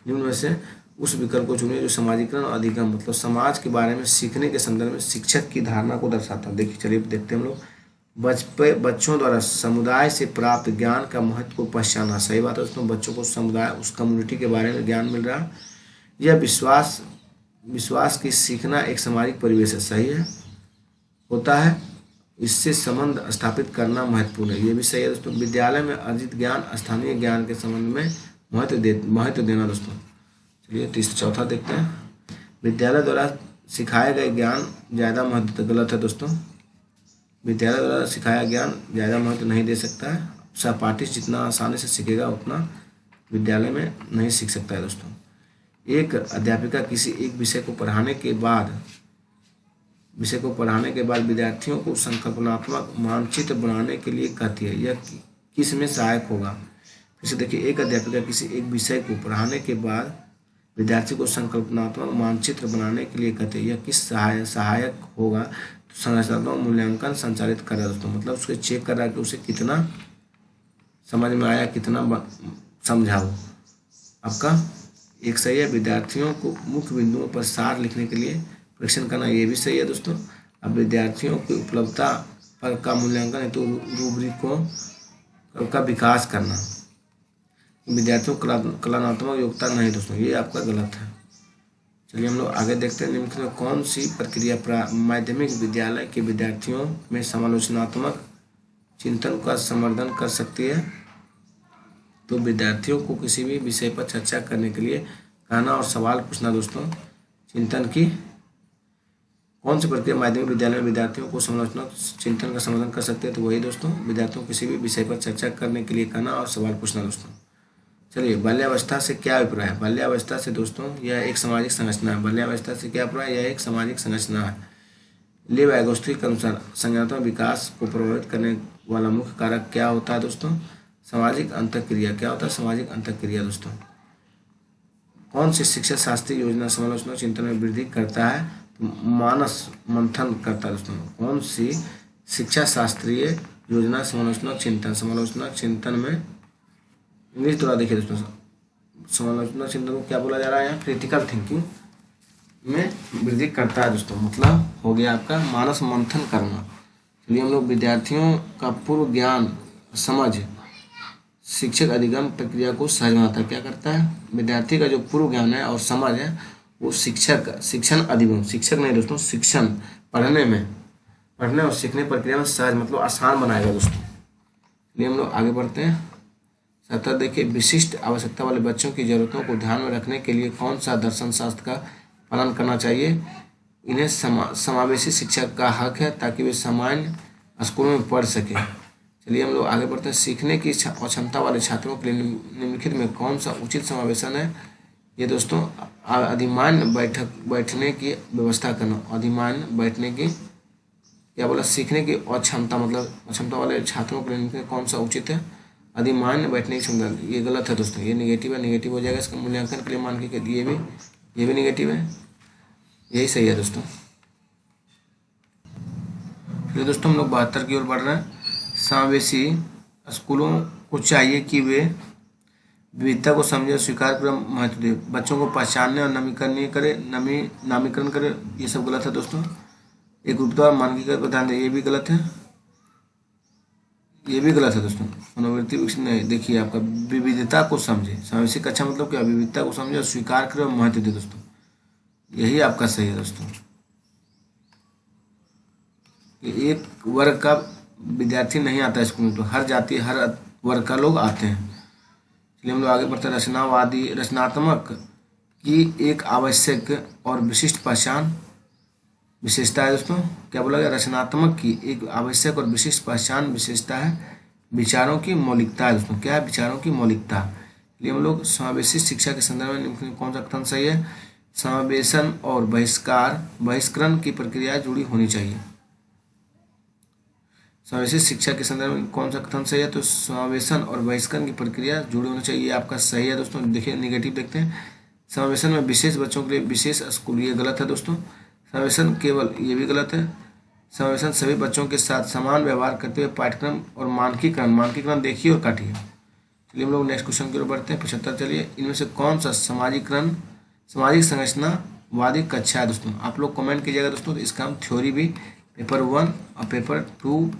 Speaker 1: निम्न में से उस विकल्प को चुनिए जो सामाजिकरण और अधिगम मतलब समाज के बारे में सीखने के संदर्भ में शिक्षक की धारणा को दर्शाता है। देखिए चलिए देखते हैं हम लोग। बच्चों द्वारा समुदाय से प्राप्त ज्ञान का महत्व को पहचाना। सही बात है दोस्तों, बच्चों को समुदाय उस कम्युनिटी के बारे में ज्ञान मिल रहा है। यह विश्वास की सीखना एक सामाजिक परिवेश है। सही है, होता है, इससे संबंध स्थापित करना महत्वपूर्ण है। ये भी सही है दोस्तों। विद्यालय में अर्जित ज्ञान स्थानीय ज्ञान के संबंध में महत्व देना दोस्तों। चलिए चौथा देखते हैं। विद्यालय द्वारा सिखाए गए ज्ञान ज़्यादा महत्व गलत है दोस्तों। विद्यालय द्वारा सिखाया ज्ञान ज़्यादा महत्व नहीं दे सकता है। सहपाठी जितना आसानी से सीखेगा उतना विद्यालय में नहीं सीख सकता है दोस्तों। एक अध्यापिका किसी एक विषय को पढ़ाने के बाद विद्यार्थियों को संकल्पनात्मक मानचित्र बनाने के लिए कहती है। यह किस में सहायक होगा? फिर से देखिए, एक अध्यापिका किसी एक विषय को पढ़ाने के बाद विद्यार्थी को संकल्पनात्मक मानचित्र बनाने के लिए कहते हैं। यह किस सहायक होगा? तो संरचनात्मक मूल्यांकन संचालित कर रहा है दोस्तों, मतलब उसको चेक कर रहा है कि उसे कितना समझ में आया, कितना समझा वो। आपका एक सही है। विद्यार्थियों को मुख्य बिंदुओं पर सार लिखने के लिए परीक्षण करना, ये भी सही है दोस्तों। अब विद्यार्थियों की उपलब्धता पर का मूल्यांकन है तो रूब्रिकों का विकास करना। विद्यार्थियों को कलात्मक योग्यता नहीं दोस्तों, ये आपका गलत है। चलिए हम लोग आगे देखते हैं। निम्नलिखित में कौन सी प्रक्रिया माध्यमिक विद्यालय के विद्यार्थियों में समालोचनात्मक चिंतन का समर्थन कर सकती है? तो विद्यार्थियों को किसी भी विषय पर चर्चा करने के लिए कहना और सवाल पूछना दोस्तों। चिंतन की कौन सी प्रक्रिया माध्यमिक विद्यालय में विद्यार्थियों को समालोचनात्मक चिंतन का समर्थन कर सकते हैं? तो वही दोस्तों, विद्यार्थियों को किसी भी विषय पर चर्चा करने के लिए कहना और सवाल पूछना दोस्तों। चलिए, बाल्यावस्था से क्या अभिप्राय है? बाल्यावस्था से दोस्तों यह एक सामाजिक संरचना है। बाल्यावस्था से क्या अभिप्राय? यह एक सामाजिक संरचना है। लेव एगोस्टी के अनुसार संज्ञानात्मक विकास को प्रभावित करने वाला मुख्य कारक क्या होता है दोस्तों? सामाजिक अंतःक्रिया। क्या होता है? सामाजिक अंतःक्रिया दोस्तों। कौन सी शिक्षा शास्त्रीय योजना समालोचना चिंतन में वृद्धि करता है? तो मानस मंथन करता है दोस्तों। कौन सी शिक्षा शास्त्रीय योजना समालोचना चिंतन में इंग्लिश द्वारा देखिए दोस्तों, समालोचना चिंतन को क्या बोला जा रहा है यहाँ? क्रिटिकल थिंकिंग में वृद्धि करता है दोस्तों, मतलब हो गया आपका मानस मंथन करना। चलिए हम लोग विद्यार्थियों का पूर्व ज्ञान समझ शिक्षक अधिगम प्रक्रिया को सहज बनाता है। क्या करता है? विद्यार्थी का जो पूर्व ज्ञान है और समझ है वो शिक्षण अधिगम, शिक्षक नहीं दोस्तों, शिक्षण पढ़ने और सीखने प्रक्रिया में सहज मतलब आसान बनाएगा दोस्तों। चलिए हम लोग आगे बढ़ते हैं। 17 देखिए, विशिष्ट आवश्यकता वाले बच्चों की जरूरतों को ध्यान में रखने के लिए कौन सा दर्शन शास्त्र का पालन करना चाहिए? इन्हें समावेशी शिक्षा का हक है ताकि वे सामान्य स्कूलों में पढ़ सके। चलिए हम लोग आगे बढ़ते हैं। सीखने की क्षमता वाले छात्रों के लिए निम्नलिखित में कौन सा उचित समावेशन है? ये दोस्तों अधिमान्य बैठने की व्यवस्था करना। अधिमान्य बैठने की क्या बोला? सीखने की अक्षमता मतलब अक्षमता वाले छात्रों के लिए कौन सा उचित है? अधिमान्य बैठने की क्षमता। ये गलत है दोस्तों, ये निगेटिव है, निगेटिव हो जाएगा इसका मूल्यांकन के लिए मान के। ये भी निगेटिव है, यही सही है दोस्तों। फिर दोस्तों हम लोग 72 की ओर बढ़ रहे हैं। समावेशी स्कूलों को चाहिए कि वे विविधता को समझे, स्वीकार कर महत्व दे, बच्चों को पहचानने और नामीकरण करे। ये सब गलत है दोस्तों। एक रूपता और मानकीकरण पर ध्यान दे, ये भी गलत है, ये भी गलत है दोस्तों। मनोवृत्ति विकसित नहीं। देखिए आपका विविधता को समझे, समावेशी कक्षा मतलब क्या? विविधता को समझे और स्वीकार करे और महत्व दे दोस्तों, यही आपका सही है दोस्तों। एक वर्ग का विद्यार्थी नहीं आता स्कूल में, तो हर जाति हर वर्ग का लोग आते हैं। चलिए हम लोग आगे बढ़ते हैं। रचनात्मक की एक आवश्यक और विशिष्ट पहचान विशेषता है दोस्तों। क्या बोला गया? रचनात्मक की एक आवश्यक और विशिष्ट पहचान विशेषता है विचारों की मौलिकता है दोस्तों। क्या है? विचारों की मौलिकता। इसलिए हम लोग समावेशी शिक्षा के संदर्भ में कौन सा कथन सही है? समावेशन और बहिष्करण की प्रक्रिया जुड़ी होनी चाहिए। समावेशी शिक्षा के संदर्भ में कौन सा कथन सही है? तो समावेशन और बहिष्करण की प्रक्रिया जुड़ी होनी चाहिए, ये आपका सही है दोस्तों। देखिए निगेटिव देखते हैं। समावेशन में विशेष बच्चों के लिए विशेष स्कूल, ये गलत है दोस्तों। समावेशन केवल, ये भी गलत है। समावेशन सभी बच्चों के साथ समान व्यवहार करते हुए पाठ्यक्रम और मानकीकरण देखिए और काटिए। चलिए हम लोग नेक्स्ट क्वेश्चन की ओर बढ़ते हैं। 75। चलिए इनमें से कौन सा सामाजिक संरचनावादी कक्षा है दोस्तों? आप लोग कमेंट कीजिएगा दोस्तों। तो इसका हम थ्योरी भी पेपर 1 और पेपर 2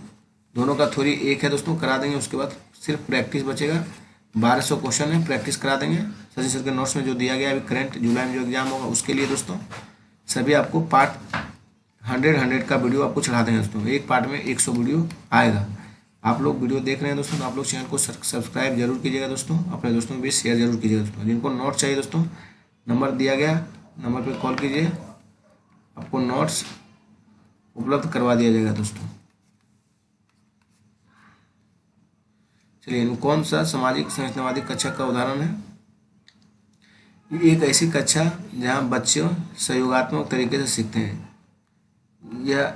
Speaker 1: दोनों का थ्योरी एक है दोस्तों, करा देंगे। उसके बाद सिर्फ प्रैक्टिस बचेगा। 1200 क्वेश्चन है, प्रैक्टिस करा देंगे। सचिन सर के नोट्स में जो दिया गया है अभी करंट जुलाई में जो एग्जाम होगा उसके लिए दोस्तों, सभी आपको पार्ट 100 का वीडियो आपको चढ़ा देंगे दोस्तों। एक पार्ट में 100 वीडियो आएगा। आप लोग वीडियो देख रहे हैं दोस्तों, तो आप लोग चैनल को सब्सक्राइब जरूर कीजिएगा दोस्तों, अपने दोस्तों को भी शेयर जरूर कीजिएगा दोस्तों। जिनको नोट चाहिए दोस्तों, नंबर दिया गया, नंबर पर कॉल कीजिए, आपको नोट्स उपलब्ध करवा दिया जाएगा दोस्तों। चलिए कौन सा सामाजिक संरचनावादी कक्षा का उदाहरण है? एक ऐसी कक्षा जहां बच्चे सहयोगात्मक तरीके से सीखते हैं। यह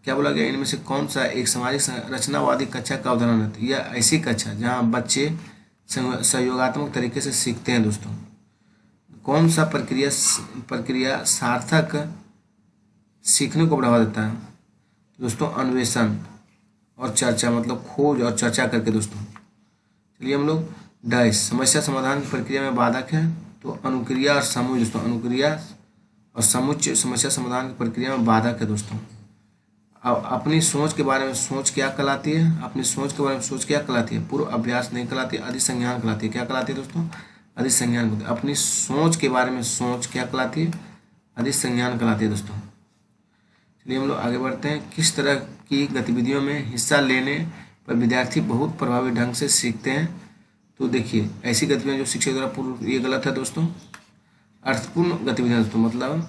Speaker 1: क्या बोला गया? इनमें से कौन सा एक सामाजिक रचनावादी कक्षा का उदाहरण है? तो यह ऐसी कक्षा जहां बच्चे सहयोगात्मक तरीके से सीखते हैं दोस्तों। कौन सा प्रक्रिया सार्थक सीखने को बढ़ावा देता है? दोस्तों अन्वेषण और चर्चा मतलब खोज और चर्चा करके दोस्तों। चलिए हम लोग डैश समस्या समाधान की प्रक्रिया में बाधक है, तो अनुक्रिया और समूह दोस्तों। अनुक्रिया और समुच्चय समस्या समाधान की प्रक्रिया में बाधक है दोस्तों। अपनी सोच के बारे में सोच क्या कहलाती है? अपनी सोच के बारे में सोच क्या कहलाती है? पूर्व अभ्यास नहीं कहलाती, अधिसंज्ञान कहलाती है। क्या कहलाती है दोस्तों? अधिसंज्ञान कहलाती है। अपनी सोच के बारे में सोच क्या कहलाती है? अधिसंज्ञान कहलाती है दोस्तों। चलिए हम लोग आगे बढ़ते हैं। किस तरह की गतिविधियों में हिस्सा लेने पर विद्यार्थी बहुत प्रभावी ढंग से सीखते हैं? तो देखिए ऐसी गतिविधियां जो शिक्षक द्वारा पूर्व, ये गलत है दोस्तों। अर्थपूर्ण गतिविधियां दोस्तों मतलब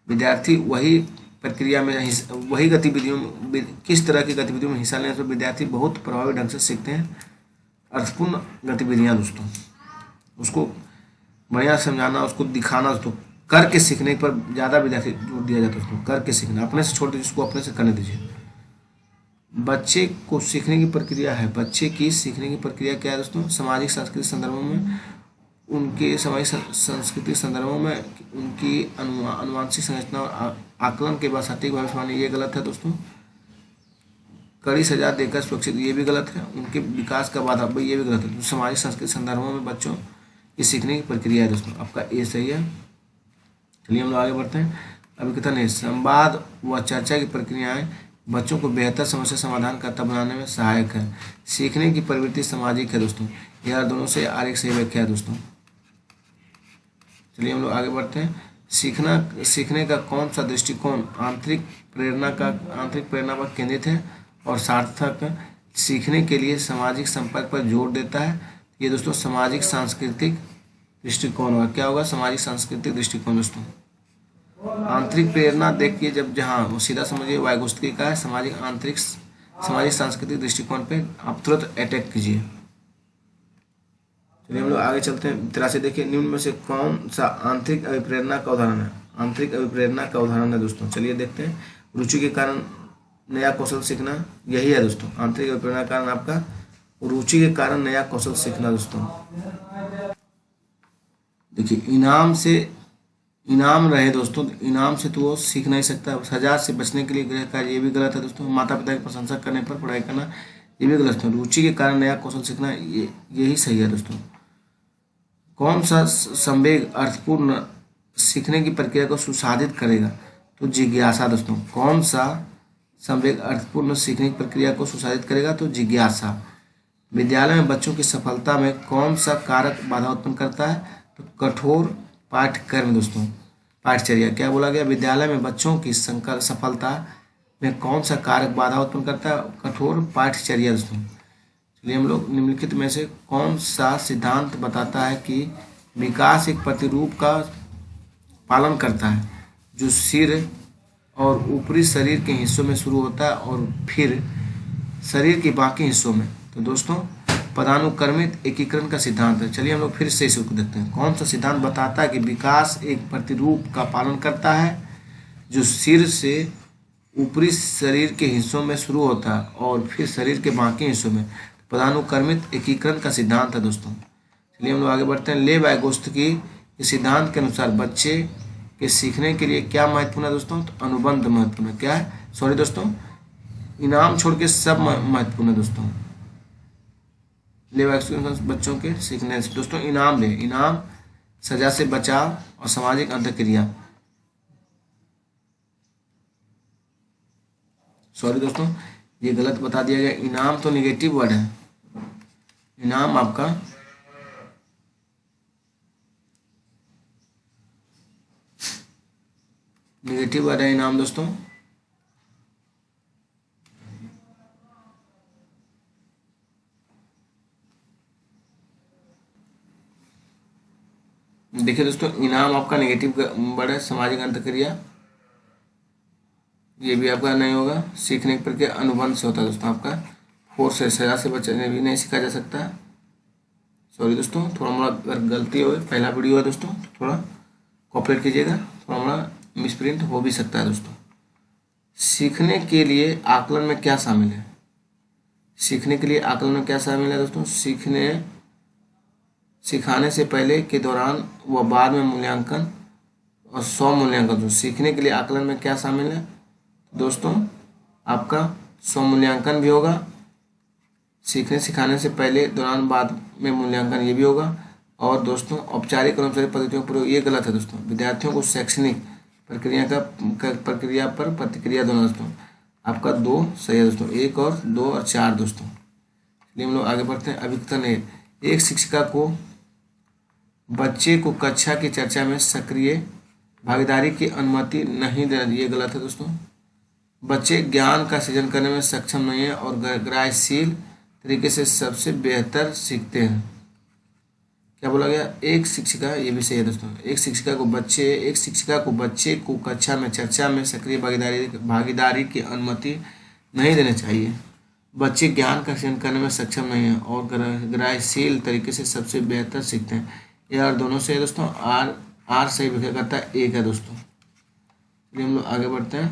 Speaker 1: विद्यार्थी वही प्रक्रिया में वही गतिविधियों में, किस तरह की गतिविधियों में हिस्सा लेने से विद्यार्थी बहुत प्रभावी ढंग से सीखते हैं? अर्थपूर्ण गतिविधियां दोस्तों, उसको बढ़िया समझाना, उसको दिखाना दोस्तों, करके सीखने पर ज़्यादा विद्यार्थी जोर दिया जाता है दोस्तों। करके सीखना, अपने से छोड़ दीजिए, उसको अपने से करने दीजिए। बच्चे को सीखने की प्रक्रिया है, बच्चे की सीखने की प्रक्रिया क्या है दोस्तों? सामाजिक सांस्कृतिक संदर्भों में उनके सामाजिक सांस्कृतिक संदर्भों में उनकी अनुवांशिक संरचना और आकलन के बाद सटीक भविष्यवाणी, ये गलत है दोस्तों। कड़ी सजा देकर सुरक्षित, ये भी गलत है। उनके विकास का बाधा, ये भी गलत है। तो सामाजिक सांस्कृतिक संदर्भों में बच्चों की सीखने की प्रक्रिया है दोस्तों, आपका ए सही है। चलिए हम लोग आगे बढ़ते हैं। अभी कथन है संवाद व चर्चा की प्रक्रियाएं बच्चों को बेहतर समस्या समाधानकर्ता बनाने में सहायक है। सीखने की प्रवृत्ति सामाजिक है दोस्तों। यह दोनों से आर एक सही व्याख्या है दोस्तों। चलिए हम लोग आगे बढ़ते हैं। सीखने का कौन सा दृष्टिकोण आंतरिक प्रेरणा पर केंद्रित है और सार्थक सीखने के लिए सामाजिक संपर्क पर जोर देता है। ये दोस्तों सामाजिक सांस्कृतिक दृष्टिकोण होगा। क्या होगा? सामाजिक सांस्कृतिक दृष्टिकोण दोस्तों। आंतरिक प्रेरणा देखिए, जब जहाँ वो सीधा समझिए वाइगोत्स्की का है। सामाजिक सांस्कृतिक दृष्टिकोण पे आप तुरंत अटैक कीजिए। चलिए हम लोग आगे चलते हैं। 83 देखिए, निम्न में से कौन सा आंतरिक अभिप्रेरणा का उदाहरण है? आंतरिक अभिप्रेरणा का उदाहरण है दोस्तों। चलिए देखते हैं। रुचि के कारण नया कौशल सीखना, यही है दोस्तों। आंतरिक अभिप्रेरणा का कारण आपका रुचि के कारण नया कौशल सीखना दोस्तों। देखिए, इनाम रहे दोस्तों, इनाम से तो वो सीख नहीं सकता। सजा से बचने के लिए गृह कार्य, ये भी गलत है दोस्तों। माता पिता की प्रशंसा करने पर पढ़ाई करना, ये भी गलत है। रुचि के कारण नया कौशल सीखना, यही सही है दोस्तों। कौन सा संवेग अर्थपूर्ण सीखने की प्रक्रिया को सुसाधित करेगा? तो जिज्ञासा दोस्तों। कौन सा संवेग अर्थपूर्ण सीखने की प्रक्रिया को सुसाधित करेगा? तो जिज्ञासा। विद्यालय में बच्चों की सफलता में कौन सा कारक बाधा उत्पन्न करता है? तो कठोर पाठ्यक्रम दोस्तों, पाठचर्या। क्या बोला गया? विद्यालय में बच्चों की सफलता में कौन सा कारक बाधा उत्पन्न करता है? कठोर पाठचर्या दोस्तों। चलिए हम लोग निम्नलिखित में से कौन सा सिद्धांत बताता है कि विकास एक प्रतिरूप का पालन करता है जो सिर और ऊपरी शरीर के हिस्सों में शुरू होता है और फिर शरीर के बाकी हिस्सों में? तो दोस्तों पदानुक्रमित एकीकरण का सिद्धांत है। चलिए हम लोग फिर से इसको देखते हैं। कौन सा सिद्धांत बताता है कि विकास एक प्रतिरूप का पालन करता है जो सिर से ऊपरी शरीर के हिस्सों में शुरू होता है और फिर शरीर के बाकी हिस्सों में? पदानुक्रमित एकीकरण का सिद्धांत है दोस्तों। चलिए हम लोग आगे बढ़ते हैं। ले वाइगोत्स्की के सिद्धांत के अनुसार बच्चे के सीखने के लिए क्या महत्वपूर्ण है दोस्तों? तो अनुबंध महत्वपूर्ण है। क्या है? सॉरी दोस्तों, इनाम छोड़ के सब महत्वपूर्ण है दोस्तों। ले वाइगोत्स्की बच्चों के सीखने से दोस्तों इनाम ले, इनाम, सजा से बचाव और सामाजिक अंतःक्रिया। सॉरी दोस्तों, ये गलत बता दिया गया। इनाम तो निगेटिव वर्ड है। इनाम आपका निगेटिव वर्ड है, इनाम दोस्तों। देखिए दोस्तों, इनाम आपका नेगेटिव वर्ड है। सामाजिक अंतःक्रिया ये भी आपका नहीं होगा। सीखने की प्रक्रिया अनुबंध से होता है दोस्तों आपका। फोर्स से, सजा से बचने भी नहीं सीखा जा सकता। सॉरी दोस्तों, थोड़ा मोड़ा अगर गलती हो, पहला वीडियो है दोस्तों, तो थोड़ा कॉपरेट कीजिएगा। थोड़ा मोड़ा मिसप्रिंट हो भी सकता है दोस्तों। सीखने के लिए आकलन में क्या शामिल है? सीखने के लिए आकलन में क्या शामिल है दोस्तों? सिखाने से पहले, के दौरान व बाद में मूल्यांकन और स्व मूल्यांकन। सीखने के लिए आकलन में क्या शामिल है दोस्तों? आपका स्व मूल्यांकन भी होगा। सिखाने से पहले, दौरान, बाद में मूल्यांकन, ये भी होगा। और दोस्तों औपचारिक और अनौपचारिक पद्धतियों पर, ये गलत है दोस्तों। विद्यार्थियों को शैक्षणिक प्रक्रिया पर प्रतिक्रिया दोनों दोस्तों आपका 2 सही है दोस्तों। 1 और 2 और 4 दोस्तों। चलिए हम लोग आगे बढ़ते हैं। अभिकथन है, एक शिक्षिका को बच्चे को कक्षा की चर्चा में सक्रिय भागीदारी की अनुमति नहीं देना, ये गलत है दोस्तों। बच्चे ज्ञान का सृजन करने में सक्षम नहीं है और ग्राह्यशील तरीके से सबसे बेहतर सीखते हैं। क्या बोला गया? एक शिक्षिका, ये भी सही है दोस्तों। एक शिक्षिका को बच्चे को कक्षा में चर्चा में सक्रिय भागीदारी की अनुमति नहीं देनी चाहिए। बच्चे ज्ञान का सृजन करने में सक्षम नहीं है और ग्राह्यशील तरीके से सबसे बेहतर सीखते हैं। ये और दोनों से है दोस्तों। आर सही व्याख्या करता है, 1 है दोस्तों। चलिए हम लोग आगे बढ़ते हैं।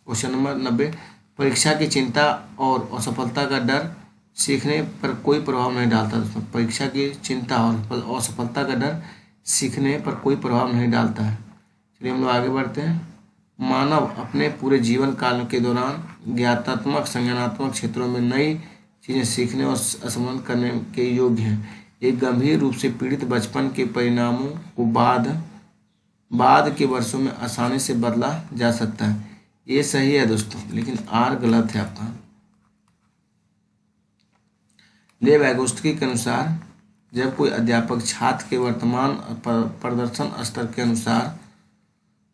Speaker 1: क्वेश्चन नंबर 90, परीक्षा की चिंता और असफलता का डर सीखने पर कोई प्रभाव नहीं डालता दोस्तों। परीक्षा की चिंता और असफलता का डर सीखने पर कोई प्रभाव नहीं डालता है। चलिए हम लोग आगे बढ़ते हैं। मानव अपने पूरे जीवन काल के दौरान ज्ञातात्मक संज्ञानात्मक क्षेत्रों में नई चीज़ें सीखने और असंबंध करने के योग्य हैं। एक गंभीर रूप से पीड़ित बचपन के परिणामों को बाद के वर्षों में आसानी से बदला जा सकता है। ये सही है दोस्तों, लेकिन आर गलत है आपका। लेव एगोस्टकी के अनुसार जब कोई अध्यापक छात्र के वर्तमान प्रदर्शन स्तर के अनुसार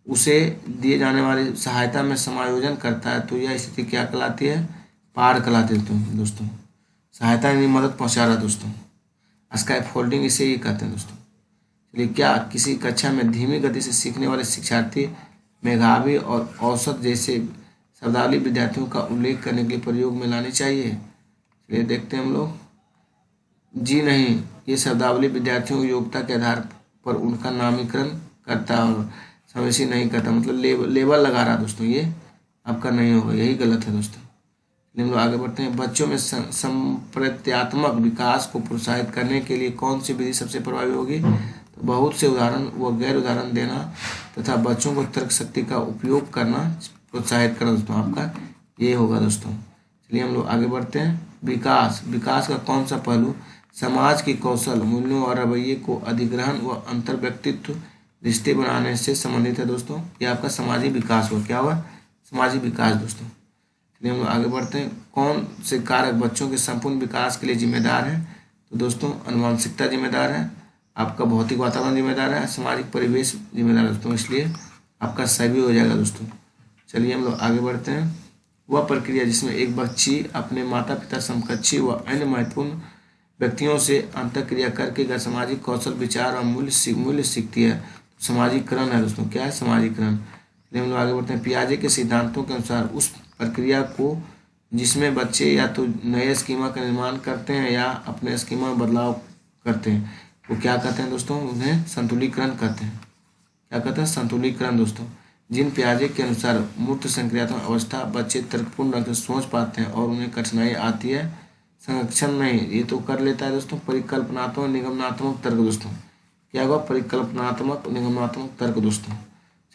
Speaker 1: उसे दिए जाने वाली सहायता में समायोजन करता है तो यह स्थिति क्या कहलाती है? पार कहलाती है दोस्तों। सहायता यानी मदद पहुंचा रहा दोस्तों। स्काई फोल्डिंग इसे ही कहते हैं दोस्तों। चलिए, क्या किसी कक्षा में धीमी गति से सीखने वाले शिक्षार्थी मेधावी और औसत जैसे शब्दावली विद्यार्थियों का उल्लेख करने के लिए प्रयोग में लानी चाहिए? चलिए देखते हैं हम लोग। जी नहीं, ये शब्दावली विद्यार्थियों की योग्यता के आधार पर उनका नामीकरण करता है और समावेशी नहीं करता, मतलब लेबल लगा रहा दोस्तों। ये आपका नहीं होगा, यही गलत है दोस्तों। हम लोग आगे बढ़ते हैं। बच्चों में संप्रत्यात्मक विकास को प्रोत्साहित करने के लिए कौन सी विधि सबसे प्रभावी होगी? तो बहुत से उदाहरण व गैर उदाहरण देना तथा बच्चों को तर्क शक्ति का उपयोग करना प्रोत्साहित करना दोस्तों, आपका ये होगा दोस्तों। चलिए हम लोग आगे बढ़ते हैं। विकास का कौन सा पहलू समाज की कौशल, मूल्यों और रवैये को अधिग्रहण व अंतर व्यक्तित्व रिश्ते बनाने से संबंधित है दोस्तों? ये आपका सामाजिक विकास हुआ। क्या हुआ? सामाजिक विकास दोस्तों। चलिए हम लोग आगे बढ़ते हैं। कौन से कारक बच्चों के संपूर्ण विकास के लिए जिम्मेदार है? तो दोस्तों आनुवंशिकता जिम्मेदार है, आपका भौतिक वातावरण जिम्मेदार है, सामाजिक परिवेश जिम्मेदार है दोस्तों, इसलिए आपका सभी हो जाएगा दोस्तों। चलिए हम लोग आगे बढ़ते हैं। वह प्रक्रिया जिसमें एक बच्ची अपने माता पिता, समकक्षी व अन्य महत्वपूर्ण व्यक्तियों से अंतःक्रिया करके सामाजिक कौशल, विचार और मूल्य सीखती है, तो सामाजिकरण है दोस्तों। क्या है? सामाजिकरण। हम लोग आगे बढ़ते हैं। पियाजे के सिद्धांतों के अनुसार उस प्रक्रिया को जिसमें बच्चे या तो नए स्कीमा का निर्माण करते हैं या अपने स्कीमा में बदलाव करते हैं, वो क्या कहते हैं दोस्तों? उन्हें संतुलीकरण कहते हैं। क्या कहते हैं? संतुलीकरण दोस्तों। जिन पियाजे के अनुसार मूर्त संक्रियात्मक अवस्था बच्चे तर्कपूर्ण ढंग से सोच पाते हैं और उन्हें कठिनाई आती है, संरक्षण नहीं, ये तो कर लेता है दोस्तों। परिकल्पनात्मक निगमनात्मक तर्क दोस्तों। क्या होगा? परिकल्पनात्मक निगमनात्मक तर्क दोस्तों।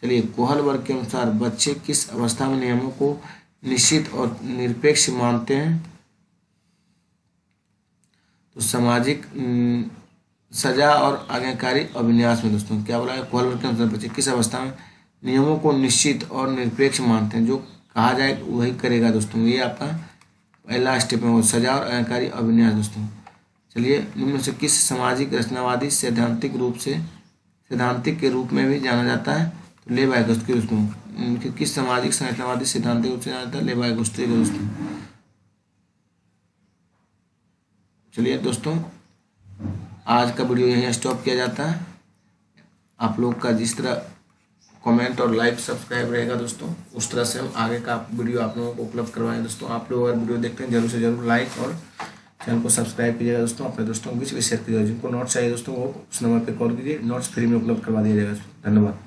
Speaker 1: चलिए, कोहल वर्ग के अनुसार बच्चे किस अवस्था में नियमों को निश्चित और निरपेक्ष मानते हैं? तो सामाजिक सजा और आज्ञाकारी अभिन्यास में दोस्तों। क्या बोला है? कोहल वर्ग के अनुसार बच्चे किस अवस्था में नियमों को निश्चित और निरपेक्ष मानते हैं? जो कहा जाए वही करेगा दोस्तों। ये आपका पहला स्टेप है, वो सजा और आज्ञाकारी अभिन्यास दोस्तों। चलिए, निम्न से किस सामाजिक रचनावादी सैद्धांतिक के रूप में भी जाना जाता है? तो लेव एगोस्टकी दोस्तों। किस सामाजिक संरचनावादी सिद्धांतिक रूप से जाना जाता है? लेव एगोस्टकी दोस्तों। चलिए दोस्तों, आज का वीडियो यहीं स्टॉप किया जाता है। आप लोग का जिस तरह कमेंट और लाइक सब्सक्राइब रहेगा दोस्तों, उस तरह से हम आगे का वीडियो आप लोगों को उपलब्ध करवाएं दोस्तों। आप लोग अगर वीडियो देखते हैं जरूर से जरूर लाइक और चैनल को सब्सक्राइब कीजिएगा दोस्तों। अपने दोस्तों के बीच भी शेयर कीजिएगा। जिनको नोट्स चाहिए दोस्तों वो उस नंबर पर कॉल कीजिए, नोट्स फ्री में उपलब्ध करवा दिया जाएगा। धन्यवाद।